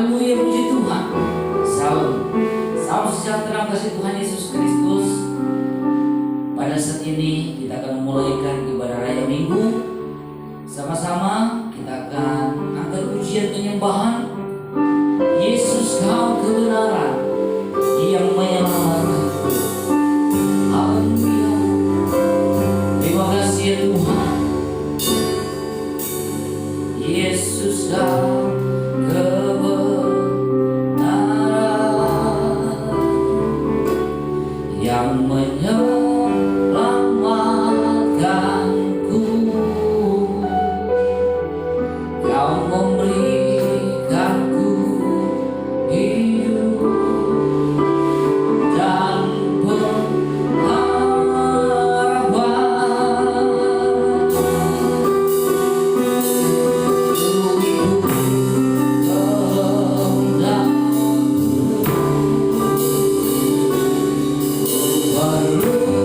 Haleluya, puji Tuhan. Salam, salam sejahtera kasih Tuhan Yesus Kristus. Pada saat ini kita akan memulaikan ibadah raya Minggu. Sama-sama kita akan angkat pujian penyembahan. Yesus kau kebenaran yang menyelamatkanku. Haleluya. Terima kasih ya Tuhan. Yesus kau kebenaran yang menyelamatkanku. Kau memberikanku hidup dan pengharapan. Untuk hidup kehendakmu. Baru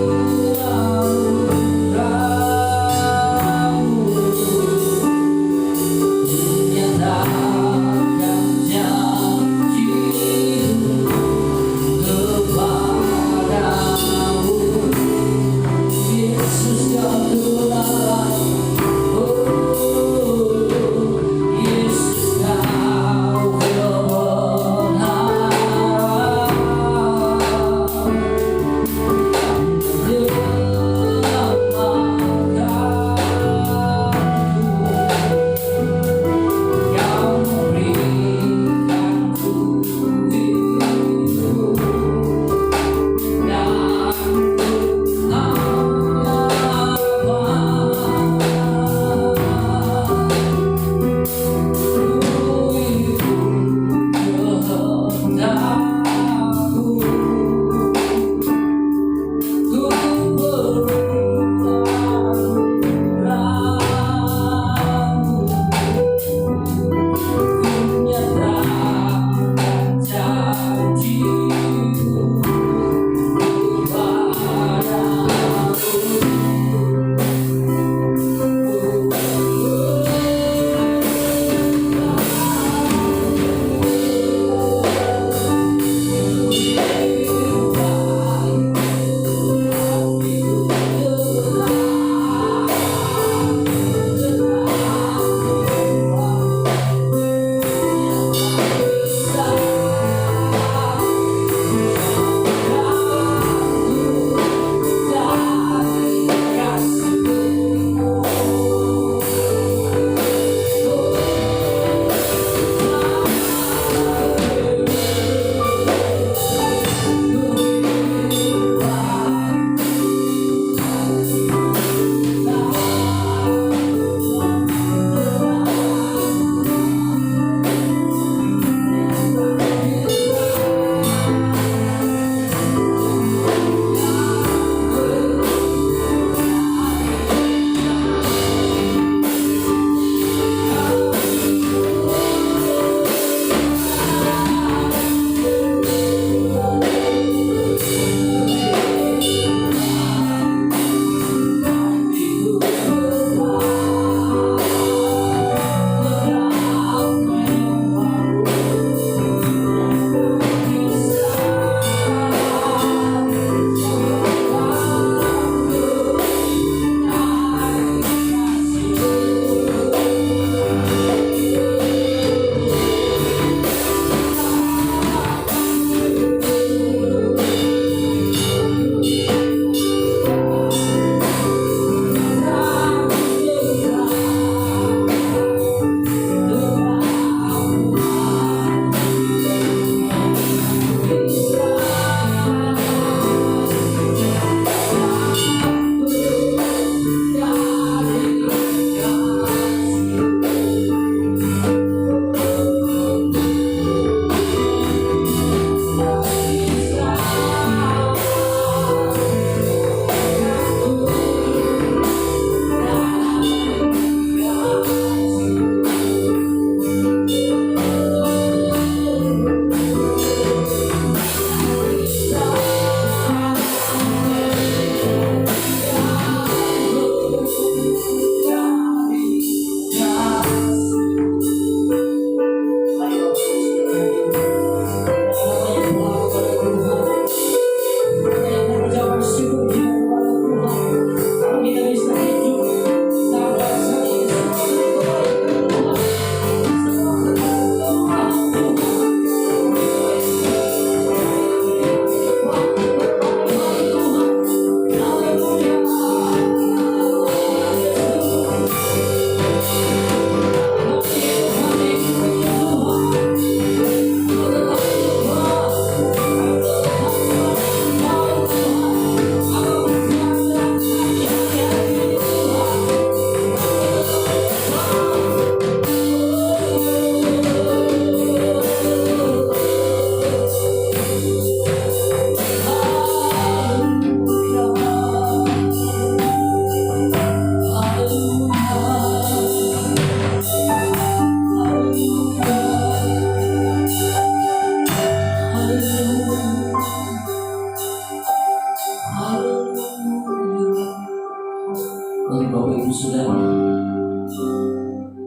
Bapak Ibu Saudara,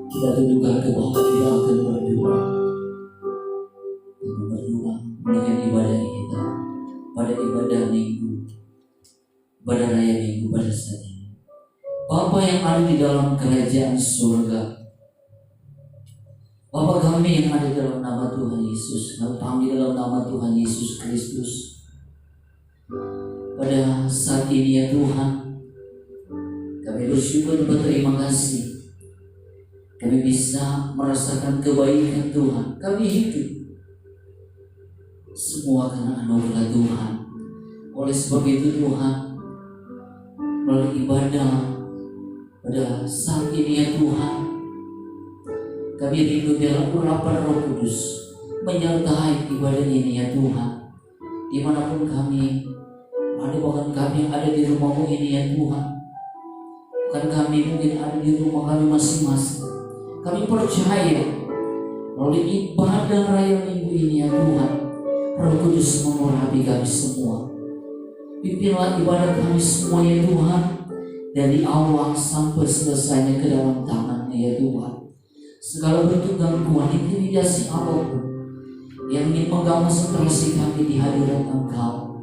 kita tunjukkan bahwa kita akan berdoa dengan ibadah kita pada ibadah minggu, ibadah raya minggu pada saat ini. Bapa yang ada di dalam kerajaan surga, Bapa kami yang ada dalam nama Tuhan Yesus, kami dalam nama Tuhan Yesus Kristus. Pada saat ini ya Tuhan, kami bersyukur dan berterima kasih. Kami bisa merasakan kebaikan Tuhan. Kami hidup semua karena anugerah Tuhan. Oleh sebab itu Tuhan, melalui ibadah pada saat ini ya Tuhan, kami rindu dalam urapan Roh Kudus menyertai ibadah ini ya Tuhan. Dimanapun kami ada, bahkan kami yang ada di rumahmu ini ya Tuhan, bukan kami mungkin ada di rumah kami masing-masing. Kami percaya melalui ibadah raya minggu ini ya Tuhan, Roh Kudus mengurapi kami semua. Pimpinlah ibadah kami semua ya Tuhan, dari awal sampai selesainya ke dalam tangan-Mu ya Tuhan. Segala bentuk gangguan, intimidasi apapun yang ingin mengganggu konsentrasi kami di hadirat Engkau,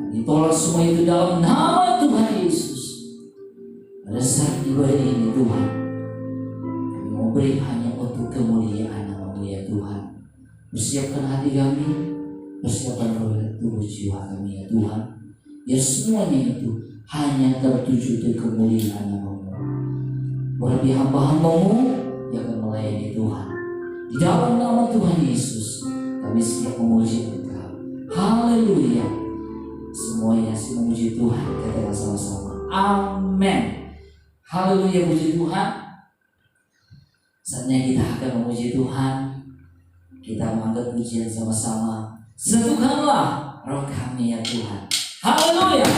kami tolak semua itu dalam nama Tuhan Yesus. Pada saat ibadah ini Tuhan, kami mau beri hanya untuk kemuliaan nama-Mu ya Tuhan. Persiapkan hati kami, persiapkan roh dan tubuh jiwa kami ya Tuhan, biar semuanya itu hanya tertuju untuk kemuliaan nama-Mu. Berapi hamba-hamba-Mu yang akan melayani Tuhan. Di dalam nama Tuhan Yesus, kami siap memuji Engkau. Haleluya. Semuanya siap memuji Tuhan. Katakan sama-sama. Amin. Haleluya, puji Tuhan. Saatnya kita akan memuji Tuhan. Kita mengangkat pujian sama-sama. Satukanlah roh kami ya Tuhan. Haleluya.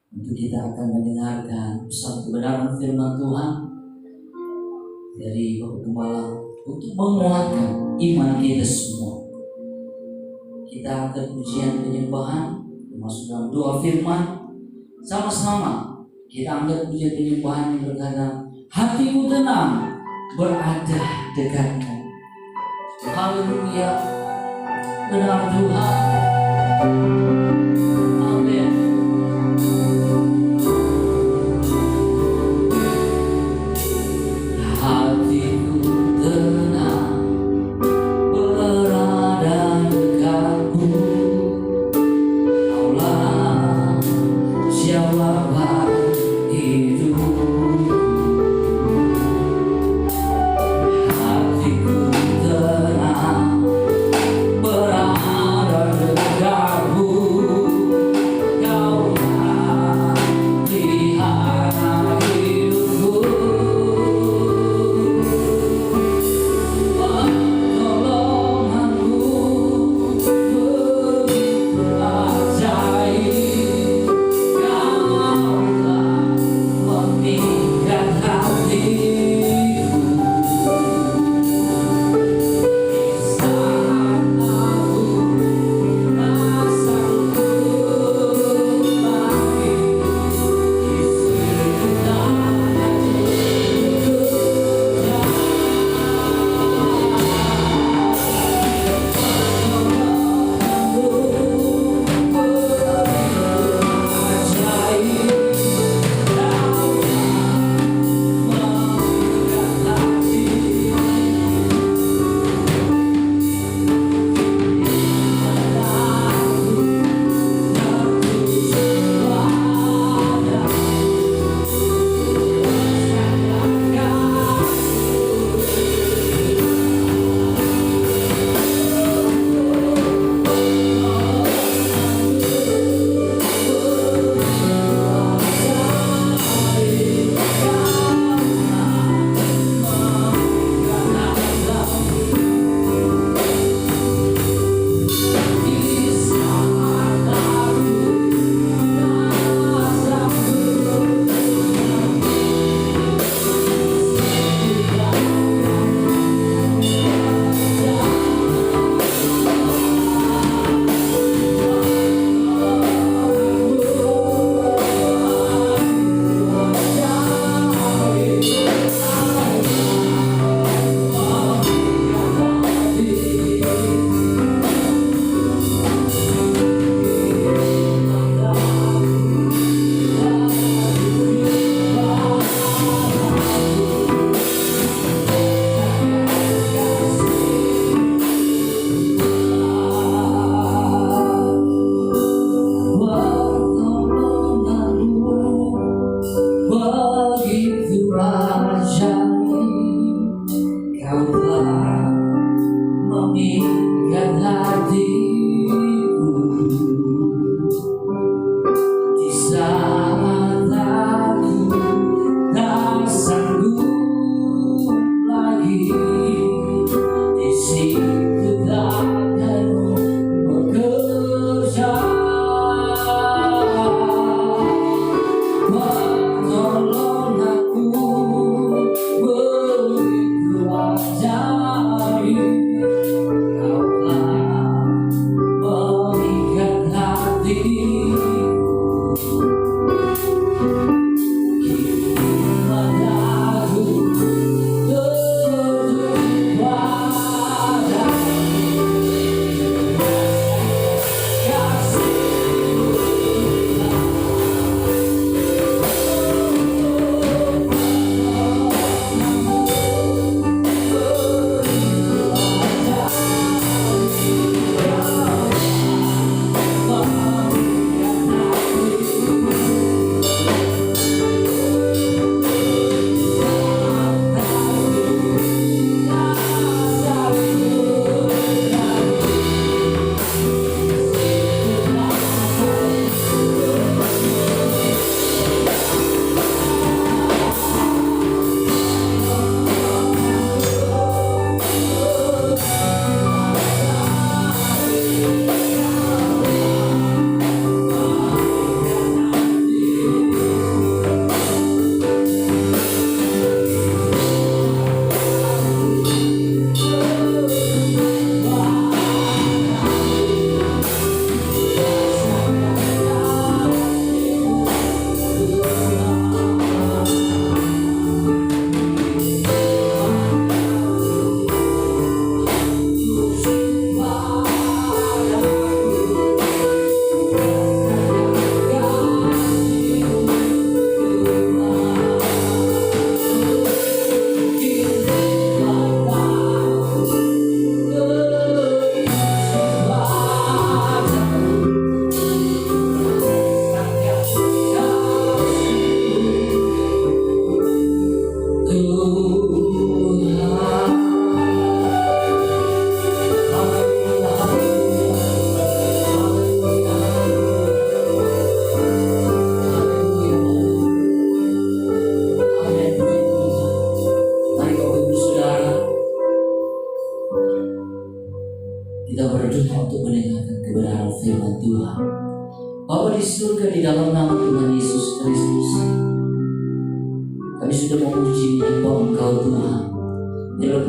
untuk kita akan mendengarkan pesan kebenaran firman Tuhan dari Bapak Gembala untuk menguatkan iman kita semua. Kita akan pujian penyembahan termasuk dalam doa firman. Sama-sama kita angkat pujian penyembahan yang berkata, hatiku tenang berada dekatmu. Haleluya, benar Tuhan. Amin. Hatiku tenang berada dekatmu. Kaulah jawaban hidupku. Hatiku tenang berada dekatmu.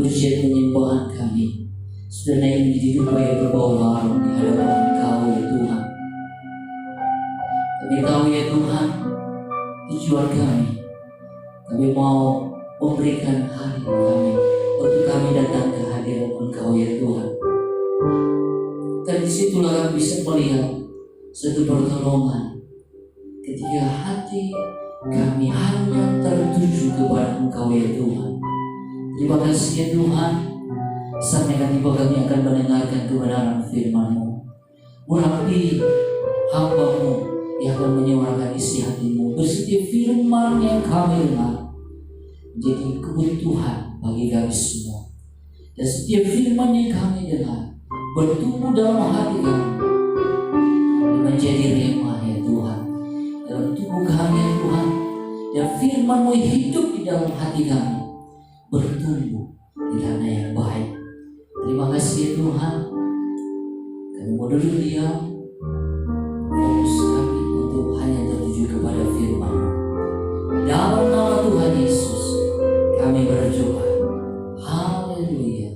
pujian penyembahan kami sudah naik menjadi dupa yang berbau harum di hadapan Engkau ya Tuhan. Kami tahu ya Tuhan, tujuan kami mau memberikan hari kami untuk kami datang ke hadirat Engkau ya Tuhan. Dan disitulah kami bisa melihat satu pertolongan ketika hati kami hanya tertuju kepada Engkau ya Tuhan. Terima kasih ya Tuhan, saatnya kami akan mendengarkan kebenaran firman-Mu. Urapi hamba-Mu yang akan menyuarakan isi hati-Mu. Setiap firman yang kami dengar menjadi kebutuhan bagi kami semua. Dan setiap firman yang kami dengar bertumbuh dalam hati kami dan menjadi rema ya Tuhan dalam tubuh kami ya Tuhan. Dan firman-Mu hidup di dalam hati kami, bertumbuh di tanah yang baik. Terima kasih ya Tuhan. Kami mau duduk diam, fokus kami untuk hanya tertuju kepada firman-Mu. Dalam nama Tuhan Yesus kami berdoa. Haleluya.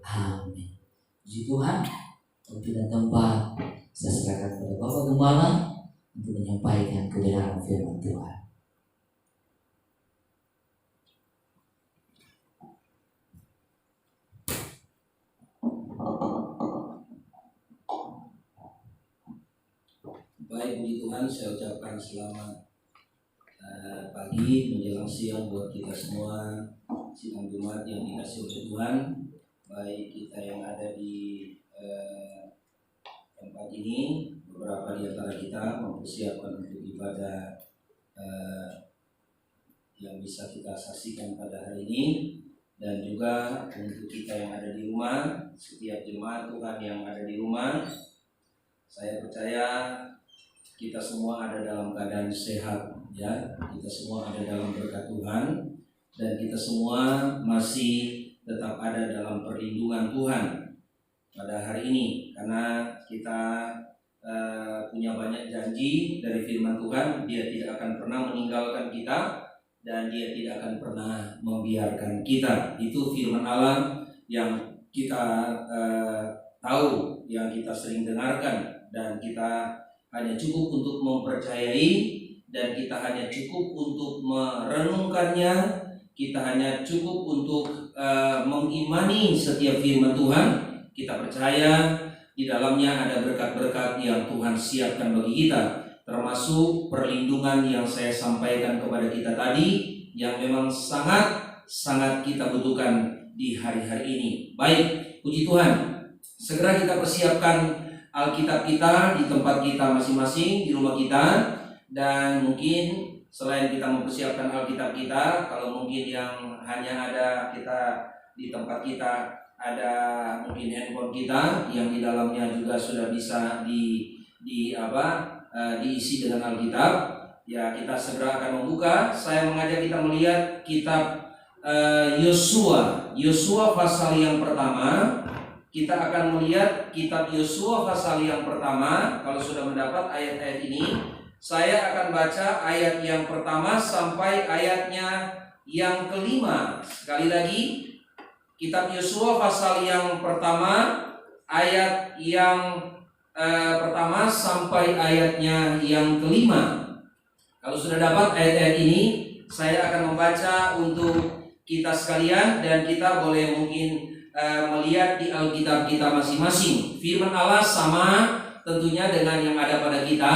Amin. Puji Tuhan. Waktu dan tempat saya serahkan kepada Bapak Gembala untuk menyampaikan kebenaran firman Tuhan. Baik, puji Tuhan, saya ucapkan selamat pagi menjelang siang buat kita semua sidang Jumat yang dikasih oleh Tuhan. Baik kita yang ada di tempat ini, beberapa di antara kita mempersiapkan untuk ibadah yang bisa kita saksikan pada hari ini, dan juga untuk kita yang ada di rumah, setiap jemaat Tuhan yang ada di rumah, saya percaya kita semua ada dalam keadaan sehat ya, kita semua ada dalam berkat Tuhan, dan kita semua masih tetap ada dalam perlindungan Tuhan pada hari ini, karena kita punya banyak janji dari firman Tuhan. Dia tidak akan pernah meninggalkan kita dan Dia tidak akan pernah membiarkan kita. Itu firman Allah yang kita tahu, yang kita sering dengarkan, dan kita hanya cukup untuk mempercayai, dan kita hanya cukup untuk merenungkannya. Kita hanya cukup untuk mengimani setiap firman Tuhan. Kita percaya di dalamnya ada berkat-berkat yang Tuhan siapkan bagi kita, termasuk perlindungan yang saya sampaikan kepada kita tadi, yang memang sangat kita butuhkan di hari-hari ini. Baik, puji Tuhan. Segera kita persiapkan Alkitab kita di tempat kita masing-masing, di rumah kita. Dan mungkin selain kita mempersiapkan Alkitab kita, kalau mungkin yang hanya ada kita di tempat kita, ada mungkin handphone kita yang di dalamnya juga sudah bisa diisi dengan Alkitab, ya kita segera akan membuka. Saya mengajak kita melihat kitab Yosua pasal yang pertama. Kita akan melihat kitab Yosua pasal yang pertama. Kalau sudah mendapat ayat-ayat ini, saya akan baca ayat yang pertama sampai ayatnya yang kelima. Sekali lagi, kitab Yosua pasal yang pertama, ayat yang pertama sampai ayatnya yang kelima. Kalau sudah dapat ayat-ayat ini, saya akan membaca untuk kita sekalian, dan kita boleh mungkin melihat di Alkitab kita masing-masing. Firman Allah sama tentunya dengan yang ada pada kita,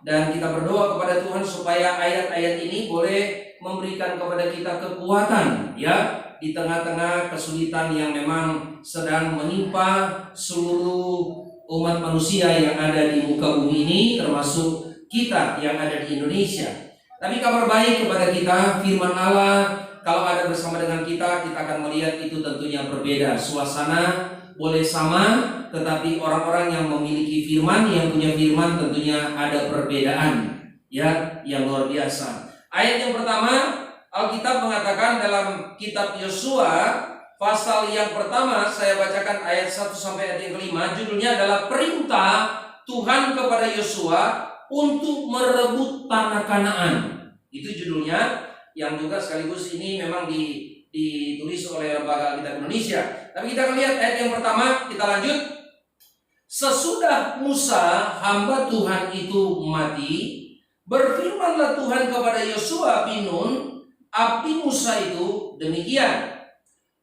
dan kita berdoa kepada Tuhan supaya ayat-ayat ini boleh memberikan kepada kita kekuatan ya, di tengah-tengah kesulitan yang memang sedang menimpa seluruh umat manusia yang ada di muka bumi ini, termasuk kita yang ada di Indonesia. Tapi kabar baik kepada kita, firman Allah kalau ada bersama dengan kita, kita akan melihat itu tentunya berbeda. Suasana boleh sama, tetapi orang-orang yang memiliki firman, yang punya firman, tentunya ada perbedaan ya, yang luar biasa. Ayat yang pertama, Alkitab mengatakan dalam kitab Yosua pasal yang pertama, saya bacakan ayat 1 sampai ayat yang kelima. Judulnya adalah perintah Tuhan kepada Yosua untuk merebut tanah Kanaan. Itu judulnya, yang juga sekaligus ini memang ditulis oleh Lembaga Alkitab Indonesia. Tapi kita akan lihat ayat yang pertama, kita lanjut. Sesudah Musa hamba Tuhan itu mati, berfirmanlah Tuhan kepada Yosua bin Nun, abdi Musa itu, demikian.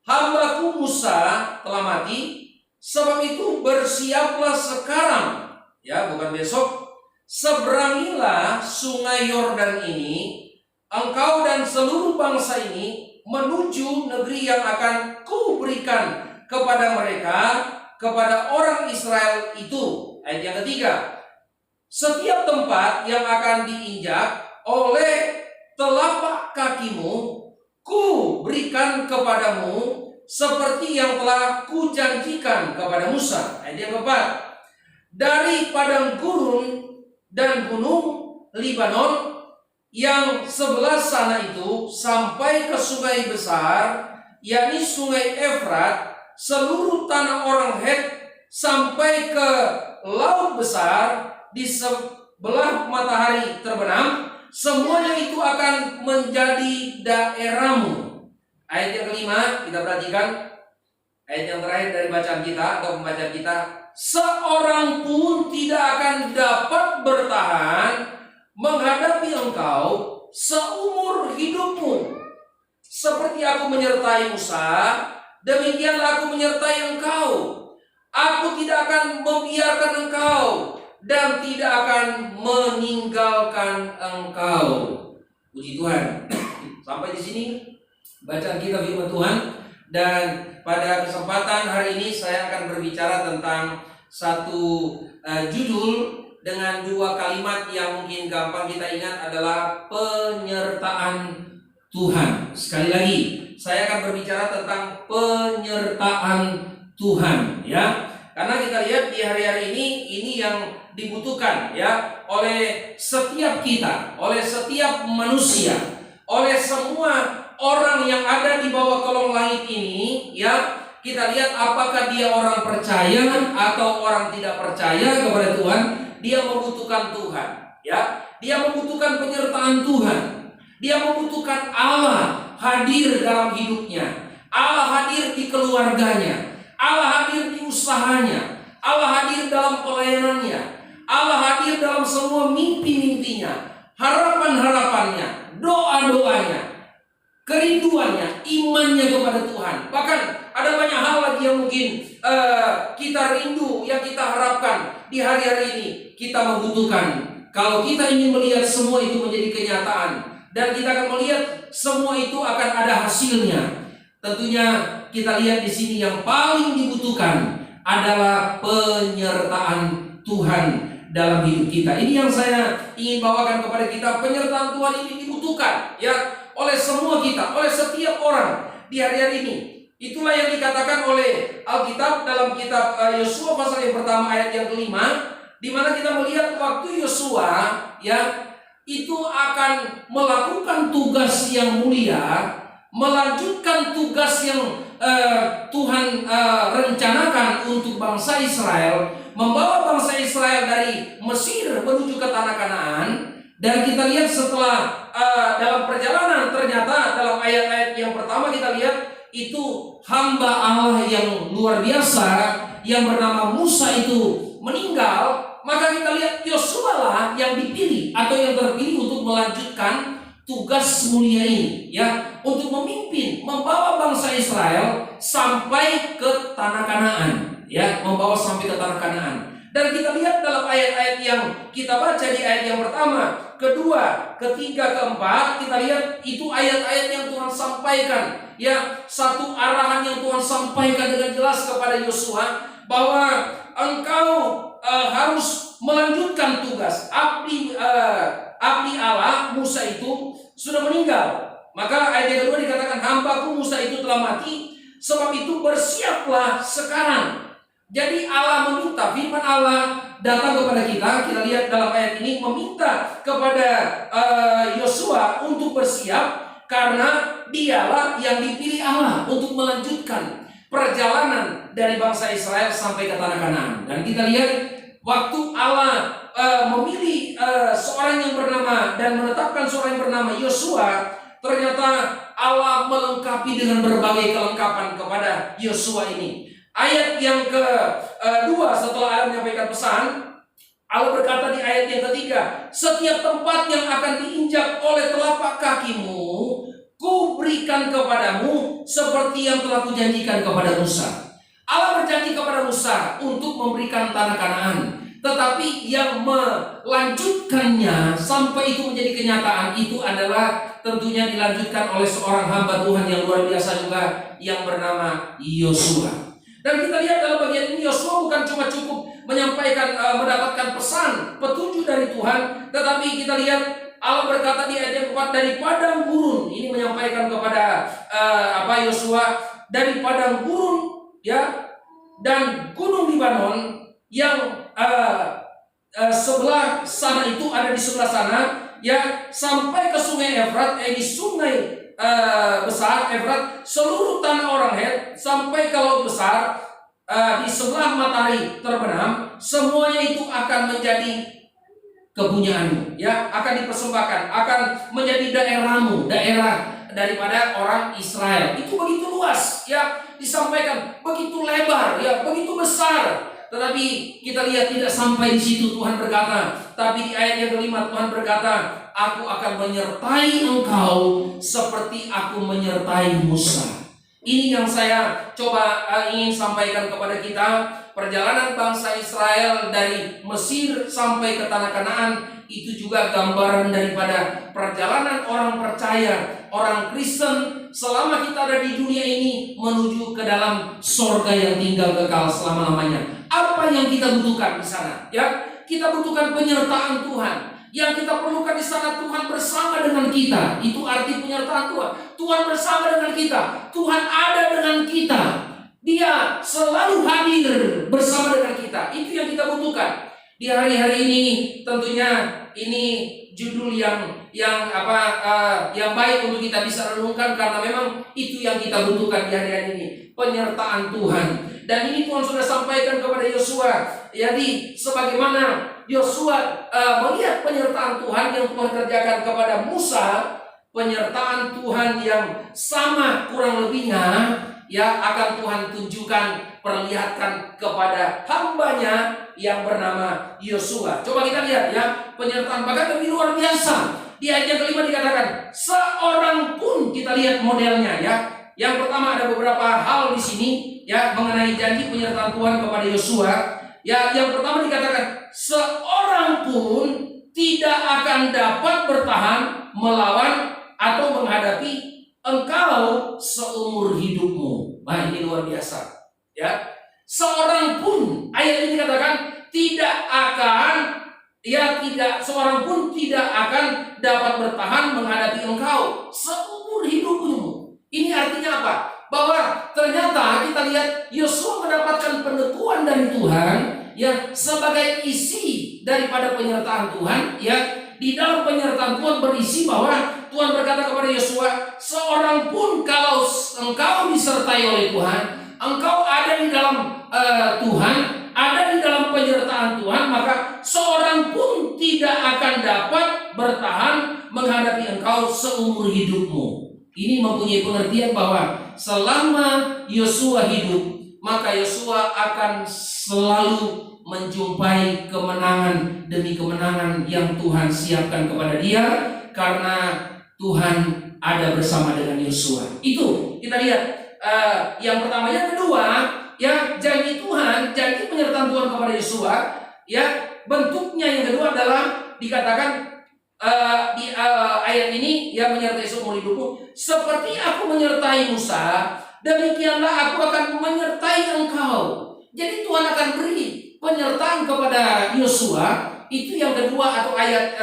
Hambaku Musa telah mati, sebab itu bersiaplah sekarang, ya bukan besok, seberangilah sungai Yordan ini, engkau dan seluruh bangsa ini, menuju negeri yang akan kuberikan kepada mereka, kepada orang Israel itu. Ayat yang ketiga, setiap tempat yang akan diinjak oleh telapak kakimu, ku berikan kepadamu seperti yang telah kujanjikan kepada Musa. Ayat yang keempat, dari padang gurun dan gunung Libanon yang sebelah sana itu sampai ke sungai besar, yakni sungai Efrat, seluruh tanah orang Het sampai ke laut besar di sebelah matahari terbenam, semuanya itu akan menjadi daerahmu. Ayat yang kelima, kita perhatikan ayat yang terakhir dari bacaan kita atau pembacaan kita. Seorang pun tidak akan dapat bertahan menghadapi engkau seumur hidupmu. Seperti aku menyertai Musa, demikianlah aku menyertai engkau. Aku tidak akan membiarkan engkau dan tidak akan meninggalkan engkau. Puji Tuhan. Sampai di sini bacaan kita firman Tuhan. Dan pada kesempatan hari ini saya akan berbicara tentang satu judul dengan dua kalimat yang mungkin gampang kita ingat adalah penyertaan Tuhan. Sekali lagi, saya akan berbicara tentang penyertaan Tuhan, ya. Karena kita lihat di hari-hari ini yang dibutuhkan ya oleh setiap kita, oleh setiap manusia, oleh semua orang yang ada di bawah kolong langit ini, ya. Kita lihat apakah dia orang percaya atau orang tidak percaya kepada Tuhan, dia membutuhkan Tuhan, ya. Dia membutuhkan penyertaan Tuhan. Dia membutuhkan Allah hadir dalam hidupnya, Allah hadir di keluarganya, Allah hadir di usahanya, Allah hadir dalam pelayanannya, Allah hadir dalam semua mimpi-mimpinya, harapan-harapannya, doa-doanya, kerinduannya, imannya kepada Tuhan. Bahkan ada banyak hal lagi yang mungkin kita rindu, yang kita harapkan di hari-hari ini. Kita membutuhkan, kalau kita ingin melihat semua itu menjadi kenyataan, dan kita akan melihat semua itu akan ada hasilnya. Tentunya kita lihat di sini yang paling dibutuhkan adalah penyertaan Tuhan dalam hidup kita. Ini yang saya ingin bawakan kepada kita. Penyertaan Tuhan ini dibutuhkan ya oleh semua kita, oleh setiap orang di hari-hari ini. Itulah yang dikatakan oleh Alkitab dalam kitab Yosua pasal yang pertama ayat yang kelima, di mana kita melihat waktu Yosua ya itu akan melakukan tugas yang mulia, melanjutkan tugas yang Tuhan rencanakan untuk bangsa Israel, membawa bangsa Israel dari Mesir menuju ke tanah Kanaan. Dan kita lihat setelah dalam perjalanan, ternyata dalam ayat-ayat yang pertama kita lihat itu hamba Allah yang luar biasa yang bernama Musa itu meninggal. Maka kita lihat Yosua lah yang dipilih atau yang terpilih untuk melanjutkan tugas mulia ini, ya, untuk memimpin, membawa bangsa Israel sampai ke tanah Kanaan, ya, membawa sampai ke tanah Kanaan. Dan kita lihat dalam ayat-ayat yang kita baca di ayat yang pertama, kedua, ketiga, keempat, kita lihat itu ayat-ayat yang Tuhan sampaikan, ya, satu arahan yang Tuhan sampaikan dengan jelas kepada Yosua bahwa engkau harus melanjutkan tugas. Abdi Allah Musa itu sudah meninggal. Maka ayat yang kedua dikatakan hambaku Musa itu telah mati, sebab itu bersiaplah sekarang. Jadi Allah meminta, firman Allah datang kepada kita. Kita lihat dalam ayat ini meminta kepada Yosua untuk bersiap, karena dialah yang dipilih Allah untuk melanjutkan perjalanan dari bangsa Israel sampai ke tanah Kanaan. Dan kita lihat waktu Allah memilih seorang yang bernama dan menetapkan seorang yang bernama Yosua, ternyata Allah melengkapi dengan berbagai kelengkapan kepada Yosua ini. Ayat yang kedua setelah Allah menyampaikan pesan, Allah berkata di ayat yang ketiga, setiap tempat yang akan diinjak oleh telapak kakimu, kuberikan kepadamu seperti yang telah kujanjikan kepada Musa. Allah berjanji kepada Musa untuk memberikan tanah Kanaan, tetapi yang melanjutkannya sampai itu menjadi kenyataan itu adalah tentunya dilanjutkan oleh seorang hamba Tuhan yang luar biasa juga yang bernama Yosua. Dan kita lihat dalam bagian ini Yosua bukan cuma cukup menyampaikan mendapatkan pesan petunjuk dari Tuhan, tetapi kita lihat Allah berkata di ayat yang keempat, dari padang gurun. Ini menyampaikan kepada Yosua, dari padang gurun ya dan gunung Libanon yang sebelah sana itu ada di sebelah sana ya, sampai ke sungai Efrat, di sungai besar Efrat, seluruh tanah orang Het sampai ke laut besar di sebelah matahari terbenam, semuanya itu akan menjadi kepunyaanmu ya, akan dipersembahkan, akan menjadi daerahmu, daerah daripada orang Israel. Itu begitu luas ya, disampaikan begitu lebar ya, begitu besar. Tetapi kita lihat tidak sampai di situ. Tuhan berkata, tapi di ayat yang kelima Tuhan berkata, aku akan menyertai engkau seperti aku menyertai Musa. Ini yang saya coba ingin sampaikan kepada kita. Perjalanan bangsa Israel dari Mesir sampai ke tanah Kanaan itu juga gambaran daripada perjalanan orang percaya, orang Kristen selama kita ada di dunia ini menuju ke dalam sorga yang tinggal kekal selama-lamanya. Apa yang kita butuhkan di sana? Ya, kita butuhkan penyertaan Tuhan. Yang kita perlukan di sana, Tuhan bersama dengan kita. Itu arti penyertaan Tuhan. Tuhan bersama dengan kita. Tuhan ada dengan kita. Dia selalu hadir bersama dengan kita. Itu yang kita butuhkan. Di hari-hari ini tentunya ini judul yang baik untuk kita bisa renungkan, karena memang itu yang kita butuhkan di hari-hari ini, penyertaan Tuhan. Dan ini Tuhan sudah sampaikan kepada Yosua. Jadi sebagaimana Yosua melihat penyertaan Tuhan yang Tuhan kerjakan kepada Musa, penyertaan Tuhan yang sama kurang lebihnya ya akan Tuhan tunjukkan, perlihatkan kepada hambanya yang bernama Yosua. Coba kita lihat ya, penyertaan bahkan lebih luar biasa. Di ayat yang kelima dikatakan, seorang pun, kita lihat modelnya ya. Yang pertama ada beberapa hal di sini ya mengenai janji penyertaan Tuhan kepada Yosua. Ya, yang pertama dikatakan, seorang pun tidak akan dapat bertahan melawan atau menghadapi engkau seumur hidupmu. Nah, ini luar biasa. Ya, seorang pun, ayat ini dikatakan seorang pun tidak akan dapat bertahan menghadapi engkau seumur hidupmu. Ini artinya apa? Bahwa ternyata kita lihat Yosua mendapatkan peneguhan dari Tuhan ya sebagai isi daripada penyertaan Tuhan ya. Di dalam penyertaan Tuhan berisi bahwa Tuhan berkata kepada Yosua, seorang pun kalau engkau disertai oleh Tuhan, engkau ada di dalam Tuhan, ada di dalam penyertaan Tuhan, maka seorang pun tidak akan dapat bertahan menghadapi engkau seumur hidupmu. Ini mempunyai pengertian bahwa selama Yosua hidup, maka Yosua akan selalu menjumpai kemenangan demi kemenangan yang Tuhan siapkan kepada dia, karena Tuhan ada bersama dengan Yosua. Itu kita lihat yang pertama. Yang kedua ya, janji Tuhan, janji penyertaan Tuhan kepada Yosua ya, bentuknya yang kedua adalah dikatakan di ayat ini ya, menyertai seumur hidupmu seperti aku menyertai Musa, demikianlah aku akan menyertai engkau. Jadi Tuhan akan beri penyertaan kepada Yosua. Itu yang kedua, atau ayat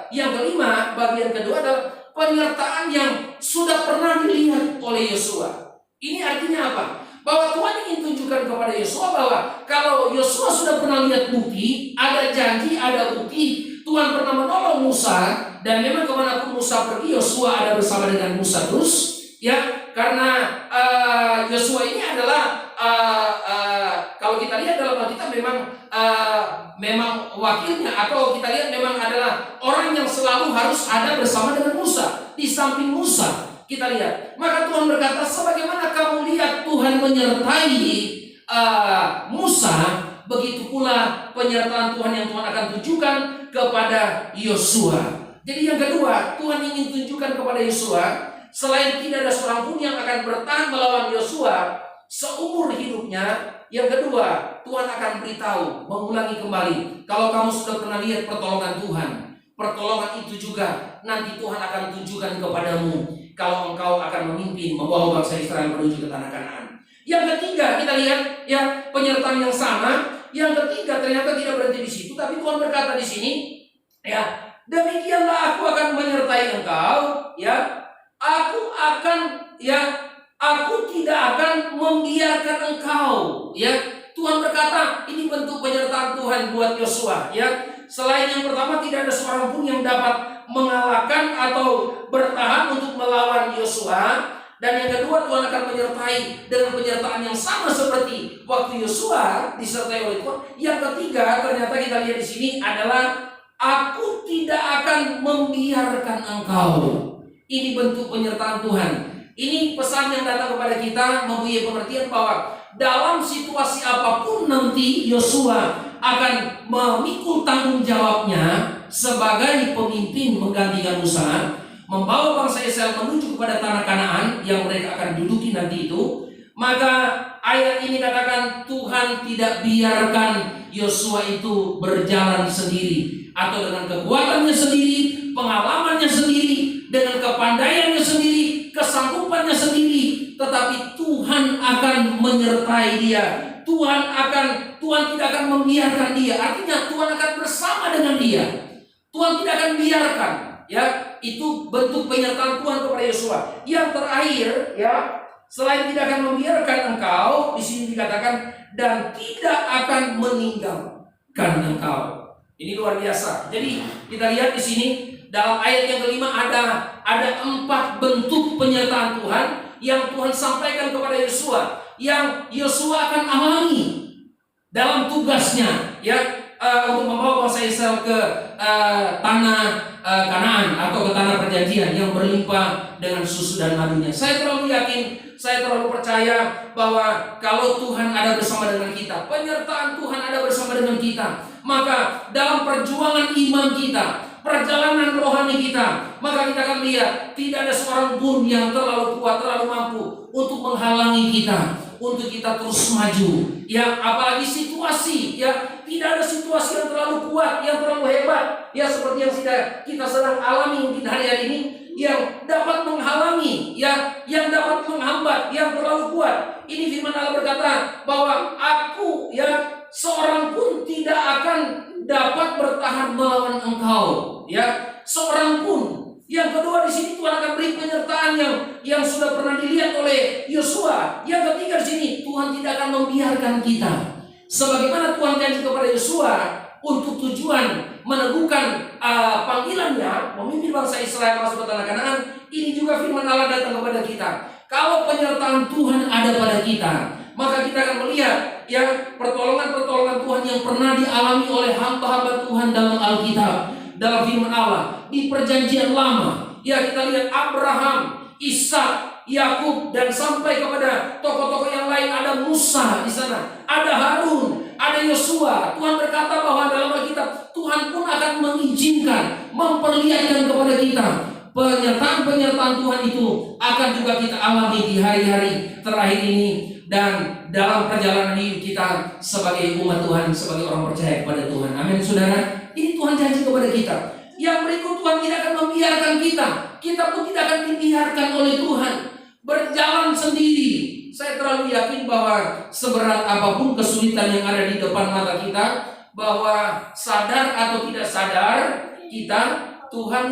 yang kelima, bagian kedua adalah penyertaan yang sudah pernah dilihat oleh Yosua. Ini artinya apa? Bahwa Tuhan ingin tunjukkan kepada Yosua bahwa kalau Yosua sudah pernah lihat bukti, ada janji, ada bukti, Tuhan pernah menolong Musa, dan memang kemanapun Musa pergi, Yosua ada bersama dengan Musa terus, ya, karena Yosua ini adalah kalau kita lihat dalam Alkitab memang memang wakilnya, atau kita lihat memang adalah orang yang selalu harus ada bersama dengan Musa, di samping Musa. Kita lihat, maka Tuhan berkata, sebagaimana kamu lihat Tuhan menyertai Musa, begitu pula penyertaan Tuhan yang Tuhan akan tunjukkan kepada Yosua. Jadi yang kedua, Tuhan ingin tunjukkan kepada Yosua, selain tidak ada seorang pun yang akan bertahan melawan Yosua seumur hidupnya. Yang kedua, Tuhan akan beritahu, mengulangi kembali, kalau kamu sudah pernah lihat pertolongan Tuhan, pertolongan itu juga nanti Tuhan akan tunjukkan kepadamu kalau engkau akan memimpin, membawa bangsa Israel menuju ke tanah Kanaan. Yang ketiga, kita lihat ya penyertaan yang sama. Yang ketiga ternyata tidak berhenti di situ, tapi Tuhan berkata di sini, ya, demikianlah aku akan menyertai engkau, ya, aku tidak akan membiarkan engkau, ya. Tuhan berkata, ini bentuk penyertaan Tuhan buat Yosua, ya. Selain yang pertama, tidak ada seorang pun yang dapat mengalahkan atau bertahan untuk melawan Yosua. Dan yang kedua, Tuhan akan menyertai dengan penyertaan yang sama seperti waktu Yosua disertai oleh Tuhan. Yang ketiga, ternyata kita lihat di sini adalah, aku tidak akan membiarkan engkau. Ini bentuk penyertaan Tuhan. Ini pesan yang datang kepada kita, mempunyai pengertian bahwa dalam situasi apapun nanti Yosua akan memikul tanggung jawabnya sebagai pemimpin menggantikan Musa, membawa bangsa Israel menuju kepada tanah Kanaan yang mereka akan duduki nanti itu. Maka ayat ini katakan, Tuhan tidak biarkan Yosua itu berjalan sendiri, atau dengan kekuatannya sendiri, pengalamannya sendiri, dengan kepandaiannya sendiri, kesanggupannya sendiri, tetapi Tuhan akan menyertai dia. Tuhan tidak akan membiarkan dia. Artinya Tuhan akan bersama dengan dia. Tuhan tidak akan biarkan, ya. Itu bentuk penyertaan Tuhan kepada Yosua. Yang terakhir, ya, selain tidak akan membiarkan engkau, di sini dikatakan, dan tidak akan meninggalkan engkau. Ini luar biasa. Jadi kita lihat di sini dalam ayat yang kelima ada 4 bentuk penyertaan Tuhan yang Tuhan sampaikan kepada Yosua, yang Yosua akan alami dalam tugasnya, ya, untuk membawa bangsa Israel ke tanah Kanaan atau ke tanah perjanjian yang berlimpah dengan susu dan madunya. Saya terlalu yakin, saya terlalu percaya bahwa kalau Tuhan ada bersama dengan kita, penyertaan Tuhan ada bersama dengan kita, maka dalam perjuangan iman kita, perjalanan rohani kita, maka kita akan lihat tidak ada seorang pun yang terlalu kuat, terlalu mampu untuk menghalangi kita, untuk kita terus maju. Ya, apalagi situasi, ya, tidak ada situasi yang terlalu kuat, yang terlalu hebat, ya, seperti yang kita sedang alami mungkin hari ini, yang dapat menghalangi, ya, yang dapat menghambat, yang terlalu kuat. Ini firman Allah berkata bahwa aku, ya, seorang pun tidak akan dapat bertahan melawan engkau, ya, seorang pun. Yang kedua, di sini Tuhan akan beri penyertaan yang sudah pernah dilihat oleh Yosua. Yang ketiga, di sini Tuhan tidak akan membiarkan kita. Sebagaimana Tuhan janji kepada Yosua untuk tujuan meneguhkan panggilannya memimpin bangsa Israel masuk ke tanah Kanaan, ini juga firman Allah datang kepada kita. Kalau penyertaan Tuhan ada pada kita, maka kita akan melihat, ya, pertolongan-pertolongan Tuhan yang pernah dialami oleh hamba-hamba Tuhan dalam Alkitab, dalam firman Allah di perjanjian lama. Ya, kita lihat Abraham, Ishak, Yakub, dan sampai kepada tokoh-tokoh yang lain. Ada Musa di sana, ada Harun, ada Yosua. Tuhan berkata bahwa dalam Alkitab Tuhan pun akan mengizinkan, memperlihatkan kepada kita penyertaan-penyertaan Tuhan itu akan juga kita alami di hari-hari terakhir ini dan dalam perjalanan hidup kita sebagai umat Tuhan, sebagai orang percaya kepada Tuhan. Amin, saudara. Ini Tuhan janji kepada kita. Yang berikut, Tuhan tidak akan membiarkan kita. Kita pun tidak akan dibiarkan oleh Tuhan berjalan sendiri. Saya terlalu yakin bahwa seberat apapun kesulitan yang ada di depan mata kita, bahwa sadar atau tidak sadar kita, Tuhan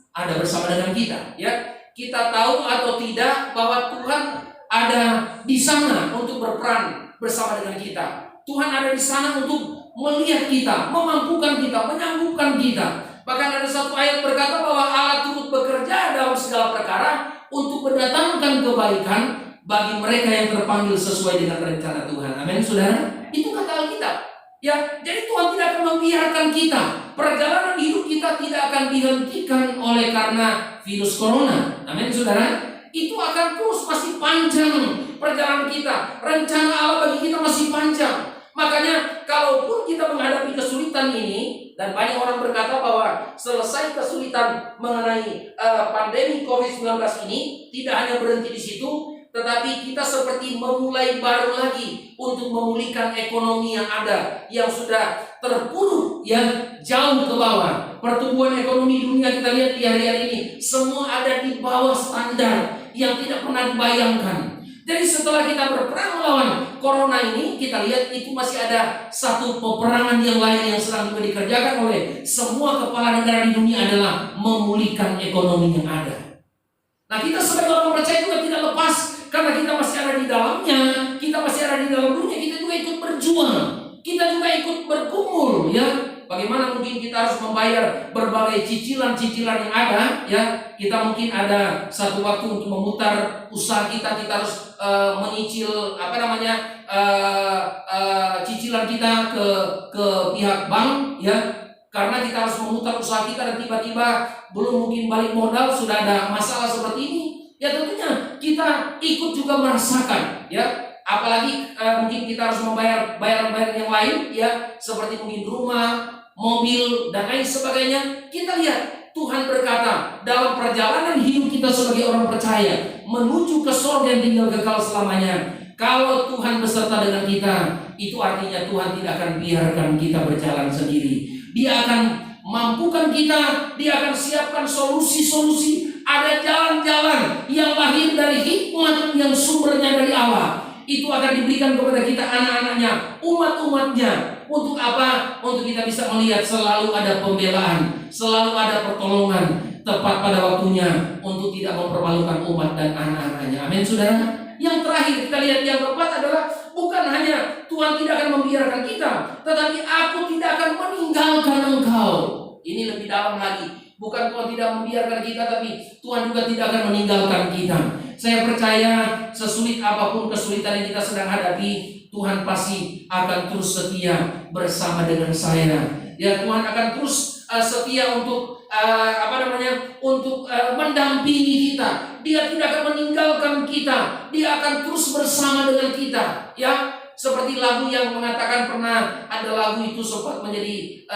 ada bersama dengan kita. Ya, kita tahu atau tidak bahwa Tuhan ada di sana untuk berperan bersama dengan kita. Tuhan ada di sana untuk melihat kita, memampukan kita, menyanggupan kita. Bahkan ada satu ayat berkata bahwa Allah turut bekerja dalam segala perkara untuk mendatangkan kebaikan bagi mereka yang terpanggil sesuai dengan rencana Tuhan. Amin, saudara. Itu kata Alkitab. Ya, jadi Tuhan tidak akan membiarkan kita. Perjalanan hidup kita tidak akan dihentikan oleh karena virus corona. Amin, saudara. Itu akan terus masih panjang perjalanan kita. Rencana Allah bagi kita masih panjang. Makanya kalaupun kita menghadapi kesulitan ini, dan banyak orang berkata bahwa selesai kesulitan mengenai pandemi COVID-19 ini tidak hanya berhenti di situ, tetapi kita seperti memulai baru lagi untuk memulihkan ekonomi yang ada, yang sudah terpuruk, yang jauh ke bawah. Pertumbuhan ekonomi dunia kita lihat di hari-hari ini semua ada di bawah standar yang tidak pernah dibayangkan. Jadi setelah kita berperang melawan corona ini, kita lihat itu masih ada satu peperangan yang lain yang sedang juga dikerjakan oleh semua kepala negara di dunia, adalah memulihkan ekonomi yang ada. Nah, kita sebagai orang percaya juga tidak lepas, karena kita masih ada di dalamnya, kita masih ada di dalam dunia, kita juga ikut berjuang, kita juga ikut bergumul, ya. Bagaimana mungkin kita harus membayar berbagai cicilan-cicilan yang ada, ya. Kita mungkin ada satu waktu untuk memutar usaha kita harus menyicil cicilan kita ke pihak bank, ya. Karena kita harus memutar usaha kita dan tiba-tiba belum mungkin balik modal, sudah ada masalah seperti ini. Ya tentunya kita ikut juga merasakan, ya. Apalagi mungkin kita harus membayar bayaran-bayaran yang lain, ya, seperti mungkin rumah, mobil, dan lain sebagainya. Kita lihat Tuhan berkata dalam perjalanan hidup kita sebagai orang percaya menuju ke surga yang tinggal kekal selamanya, kalau Tuhan beserta dengan kita, itu artinya Tuhan tidak akan biarkan kita berjalan sendiri. Dia akan mampukan kita, dia akan siapkan solusi-solusi. Ada jalan-jalan yang lahir dari hikmat yang sumbernya dari Allah. Itu akan diberikan kepada kita, anak-anaknya, umat-umatnya. Untuk apa? Untuk kita bisa melihat selalu ada pembelaan, selalu ada pertolongan tepat pada waktunya, untuk tidak mempermalukan umat dan anak-anaknya. Amin, saudara. Yang terakhir kita lihat, yang keempat adalah bukan hanya Tuhan tidak akan membiarkan kita, tetapi aku tidak akan meninggalkan engkau. Ini lebih dalam lagi. Bukan Tuhan tidak membiarkan kita, tapi Tuhan juga tidak akan meninggalkan kita. Saya percaya sesulit apapun kesulitan yang kita sedang hadapi, Tuhan pasti akan terus setia bersama dengan saya. Ya, Tuhan akan terus setia untuk mendampingi kita. Dia tidak akan meninggalkan kita. Dia akan terus bersama dengan kita. Ya, seperti lagu yang mengatakan, pernah ada lagu itu sempat menjadi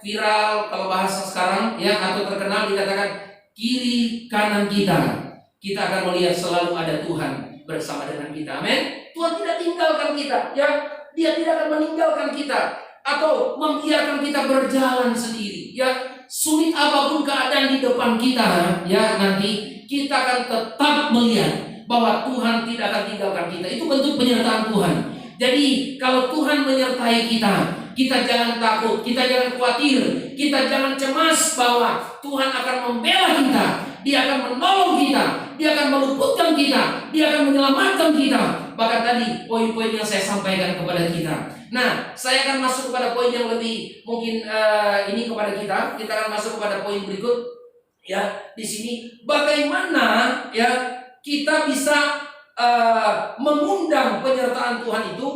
viral kalau bahasa sekarang, ya, atau terkenal, dikatakan kiri kanan kita. Kita akan melihat selalu ada Tuhan bersama dengan kita. Amin. Tuhan tidak tinggalkan kita, ya. Dia tidak akan meninggalkan kita atau membiarkan kita berjalan sendiri, ya. Sulit apapun keadaan di depan kita, ya, nanti kita akan tetap melihat bahwa Tuhan tidak akan tinggalkan kita. Itu bentuk penyertaan Tuhan. Jadi kalau Tuhan menyertai kita, kita jangan takut, kita jangan khawatir, kita jangan cemas bahwa Tuhan akan membela kita, Dia akan menolong kita, Dia akan meluputkan kita, Dia akan menyelamatkan kita. Bahkan tadi poin-poin yang saya sampaikan kepada kita. Nah, saya akan masuk kepada poin yang lebih mungkin ini kepada kita. Kita akan masuk kepada poin berikut, ya. Di sini bagaimana, ya, kita bisa mengundang penyertaan Tuhan itu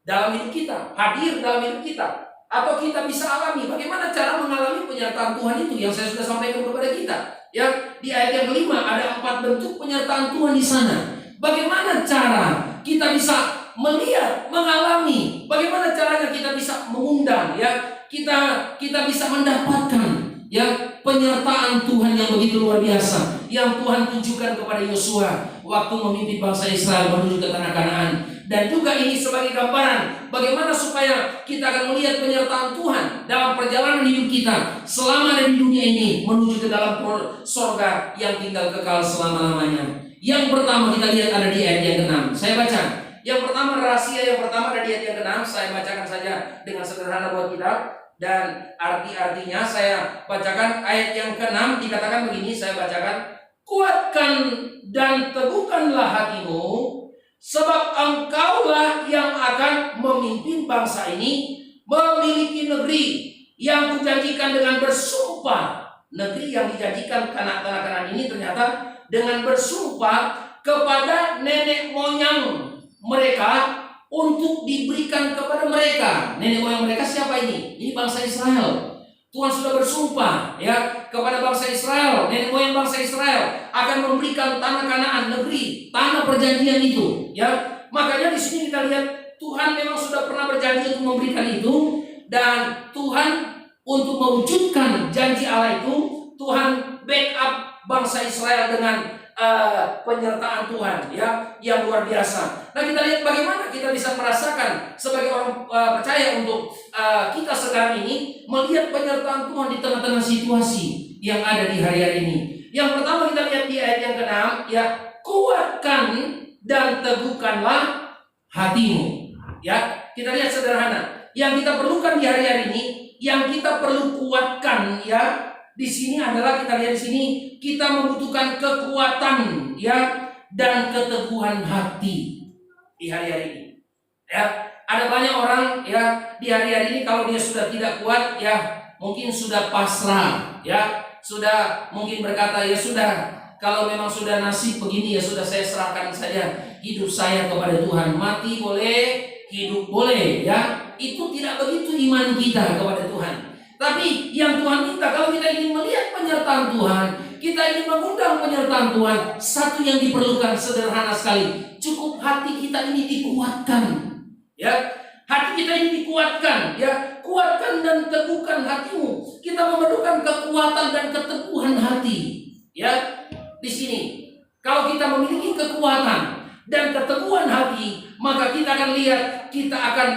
dalam hidup kita, hadir dalam hidup kita, atau kita bisa alami. Bagaimana cara mengalami penyertaan Tuhan itu yang saya sudah sampaikan kepada kita, ya. Di ayat yang kelima ada 4 bentuk penyertaan Tuhan di sana. Bagaimana cara kita bisa melihat, mengalami, bagaimana caranya kita bisa mengundang, ya, kita bisa mendapatkan, ya, penyertaan Tuhan yang begitu luar biasa yang Tuhan tunjukkan kepada Yosua waktu memimpin bangsa Israel menuju ke tanah Kanaan. Dan juga ini sebagai gambaran bagaimana supaya kita akan melihat penyertaan Tuhan dalam perjalanan hidup kita selama ada di dunia ini menuju ke dalam surga yang tinggal kekal selama-lamanya. Yang pertama kita lihat ada di ayat yang ke-6. Saya baca. Yang pertama, rahasia yang pertama ada di ayat yang ke-6. Saya bacakan saja dengan sederhana buat kita. Dan arti-artinya saya bacakan. Ayat yang ke-6 dikatakan begini, saya bacakan. Kuatkan dan teguhkanlah hatimu, sebab engkaulah yang akan memimpin bangsa ini memiliki negeri yang kujanjikan dengan bersumpah. Negeri yang dijanjikan tanah Kanaan ini ternyata dengan bersumpah kepada nenek moyang mereka untuk diberikan kepada mereka. Nenek moyang mereka siapa ini? Ini bangsa Israel. Tuhan sudah bersumpah ya kepada bangsa Israel, nenek moyang bangsa Israel akan memberikan tanah Kanaan, negeri, tanah perjanjian itu, ya. Makanya di sini kita lihat Tuhan memang sudah pernah berjanji untuk memberikan itu, dan Tuhan untuk mewujudkan janji Allah itu, Tuhan backup bangsa Israel dengan penyertaan Tuhan, ya, yang luar biasa. Nah, kita lihat bagaimana kita bisa merasakan sebagai orang percaya untuk kita sekarang ini melihat penyertaan Tuhan di tengah-tengah situasi yang ada di hari-hari ini. Yang pertama kita lihat di ayat yang ke-6, ya, kuatkan dan teguhkanlah hatimu. Ya, kita lihat sederhana. Yang kita perlukan di hari-hari ini, yang kita perlu kuatkan, ya, di sini adalah kita lihat di sini kita membutuhkan kekuatan, ya, dan keteguhan hati di hari-hari ini. Ya, ada banyak orang, ya, di hari-hari ini kalau dia sudah tidak kuat, ya, mungkin sudah pasrah, ya, sudah mungkin berkata, ya sudah, kalau memang sudah nasib begini, ya sudah, saya serahkan saja hidup saya kepada Tuhan. Mati boleh, hidup boleh, ya. Itu tidak begitu iman kita kepada Tuhan. Tapi yang Tuhan minta, kalau kita ingin melihat penyertaan Tuhan, kita ingin mengundang penyertaan Tuhan, satu yang diperlukan sederhana sekali, cukup hati kita ini dikuatkan, ya. Hati kita ini dikuatkan, ya. Kuatkan dan teguhkan hatimu. Kita memerlukan kekuatan dan keteguhan hati, ya. Di sini, kalau kita memiliki kekuatan dan keteguhan hati, maka kita akan lihat, kita akan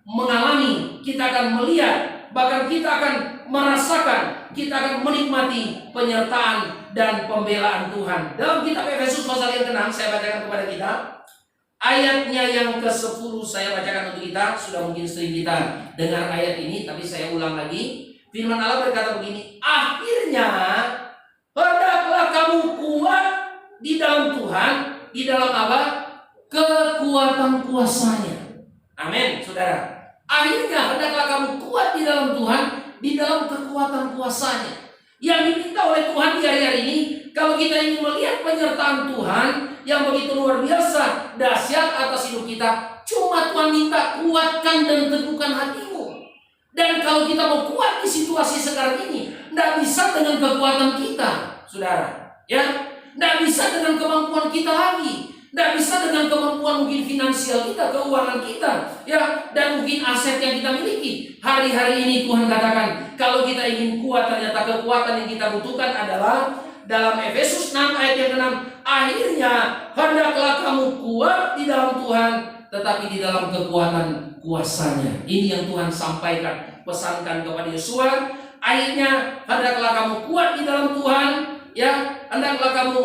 mengalami, kita akan melihat, bahkan kita akan merasakan, kita akan menikmati penyertaan dan pembelaan Tuhan. Dalam kitab Efesus pasal yang ke-6, saya bacakan kepada kita ayatnya yang ke-10, saya bacakan untuk kita. Sudah mungkin sering kita dengar ayat ini, tapi saya ulang lagi. Firman Allah berkata begini, akhirnya hendaklah kamu kuat di dalam Tuhan, di dalam apa? Kekuatan kuasanya. Amin, saudara. Akhirnya hendaklah kamu kuat di dalam Tuhan, di dalam kekuatan kuasanya. Yang diminta oleh Tuhan di hari-hari ini, kalau kita ingin melihat penyertaan Tuhan yang begitu luar biasa, dahsyat atas hidup kita, cuma Tuhan minta kuatkan dan teguhkan hatimu. Dan kalau kita mau kuat di situasi sekarang ini, tidak bisa dengan kekuatan kita, saudara, ya, tidak bisa dengan kemampuan kita lagi. Tidak bisa dengan kemampuan mungkin finansial kita, keuangan kita, ya, dan mungkin aset yang kita miliki. Hari-hari ini Tuhan katakan, kalau kita ingin kuat, ternyata kekuatan yang kita butuhkan adalah dalam Efesus 6 ayat yang ke-6. Akhirnya hendaklah kamu kuat di dalam Tuhan, tetapi di dalam kekuatan kuasanya. Ini yang Tuhan sampaikan, pesankan kepada Yosua. Akhirnya hendaklah kamu kuat di dalam Tuhan, ya, hendaklah kamu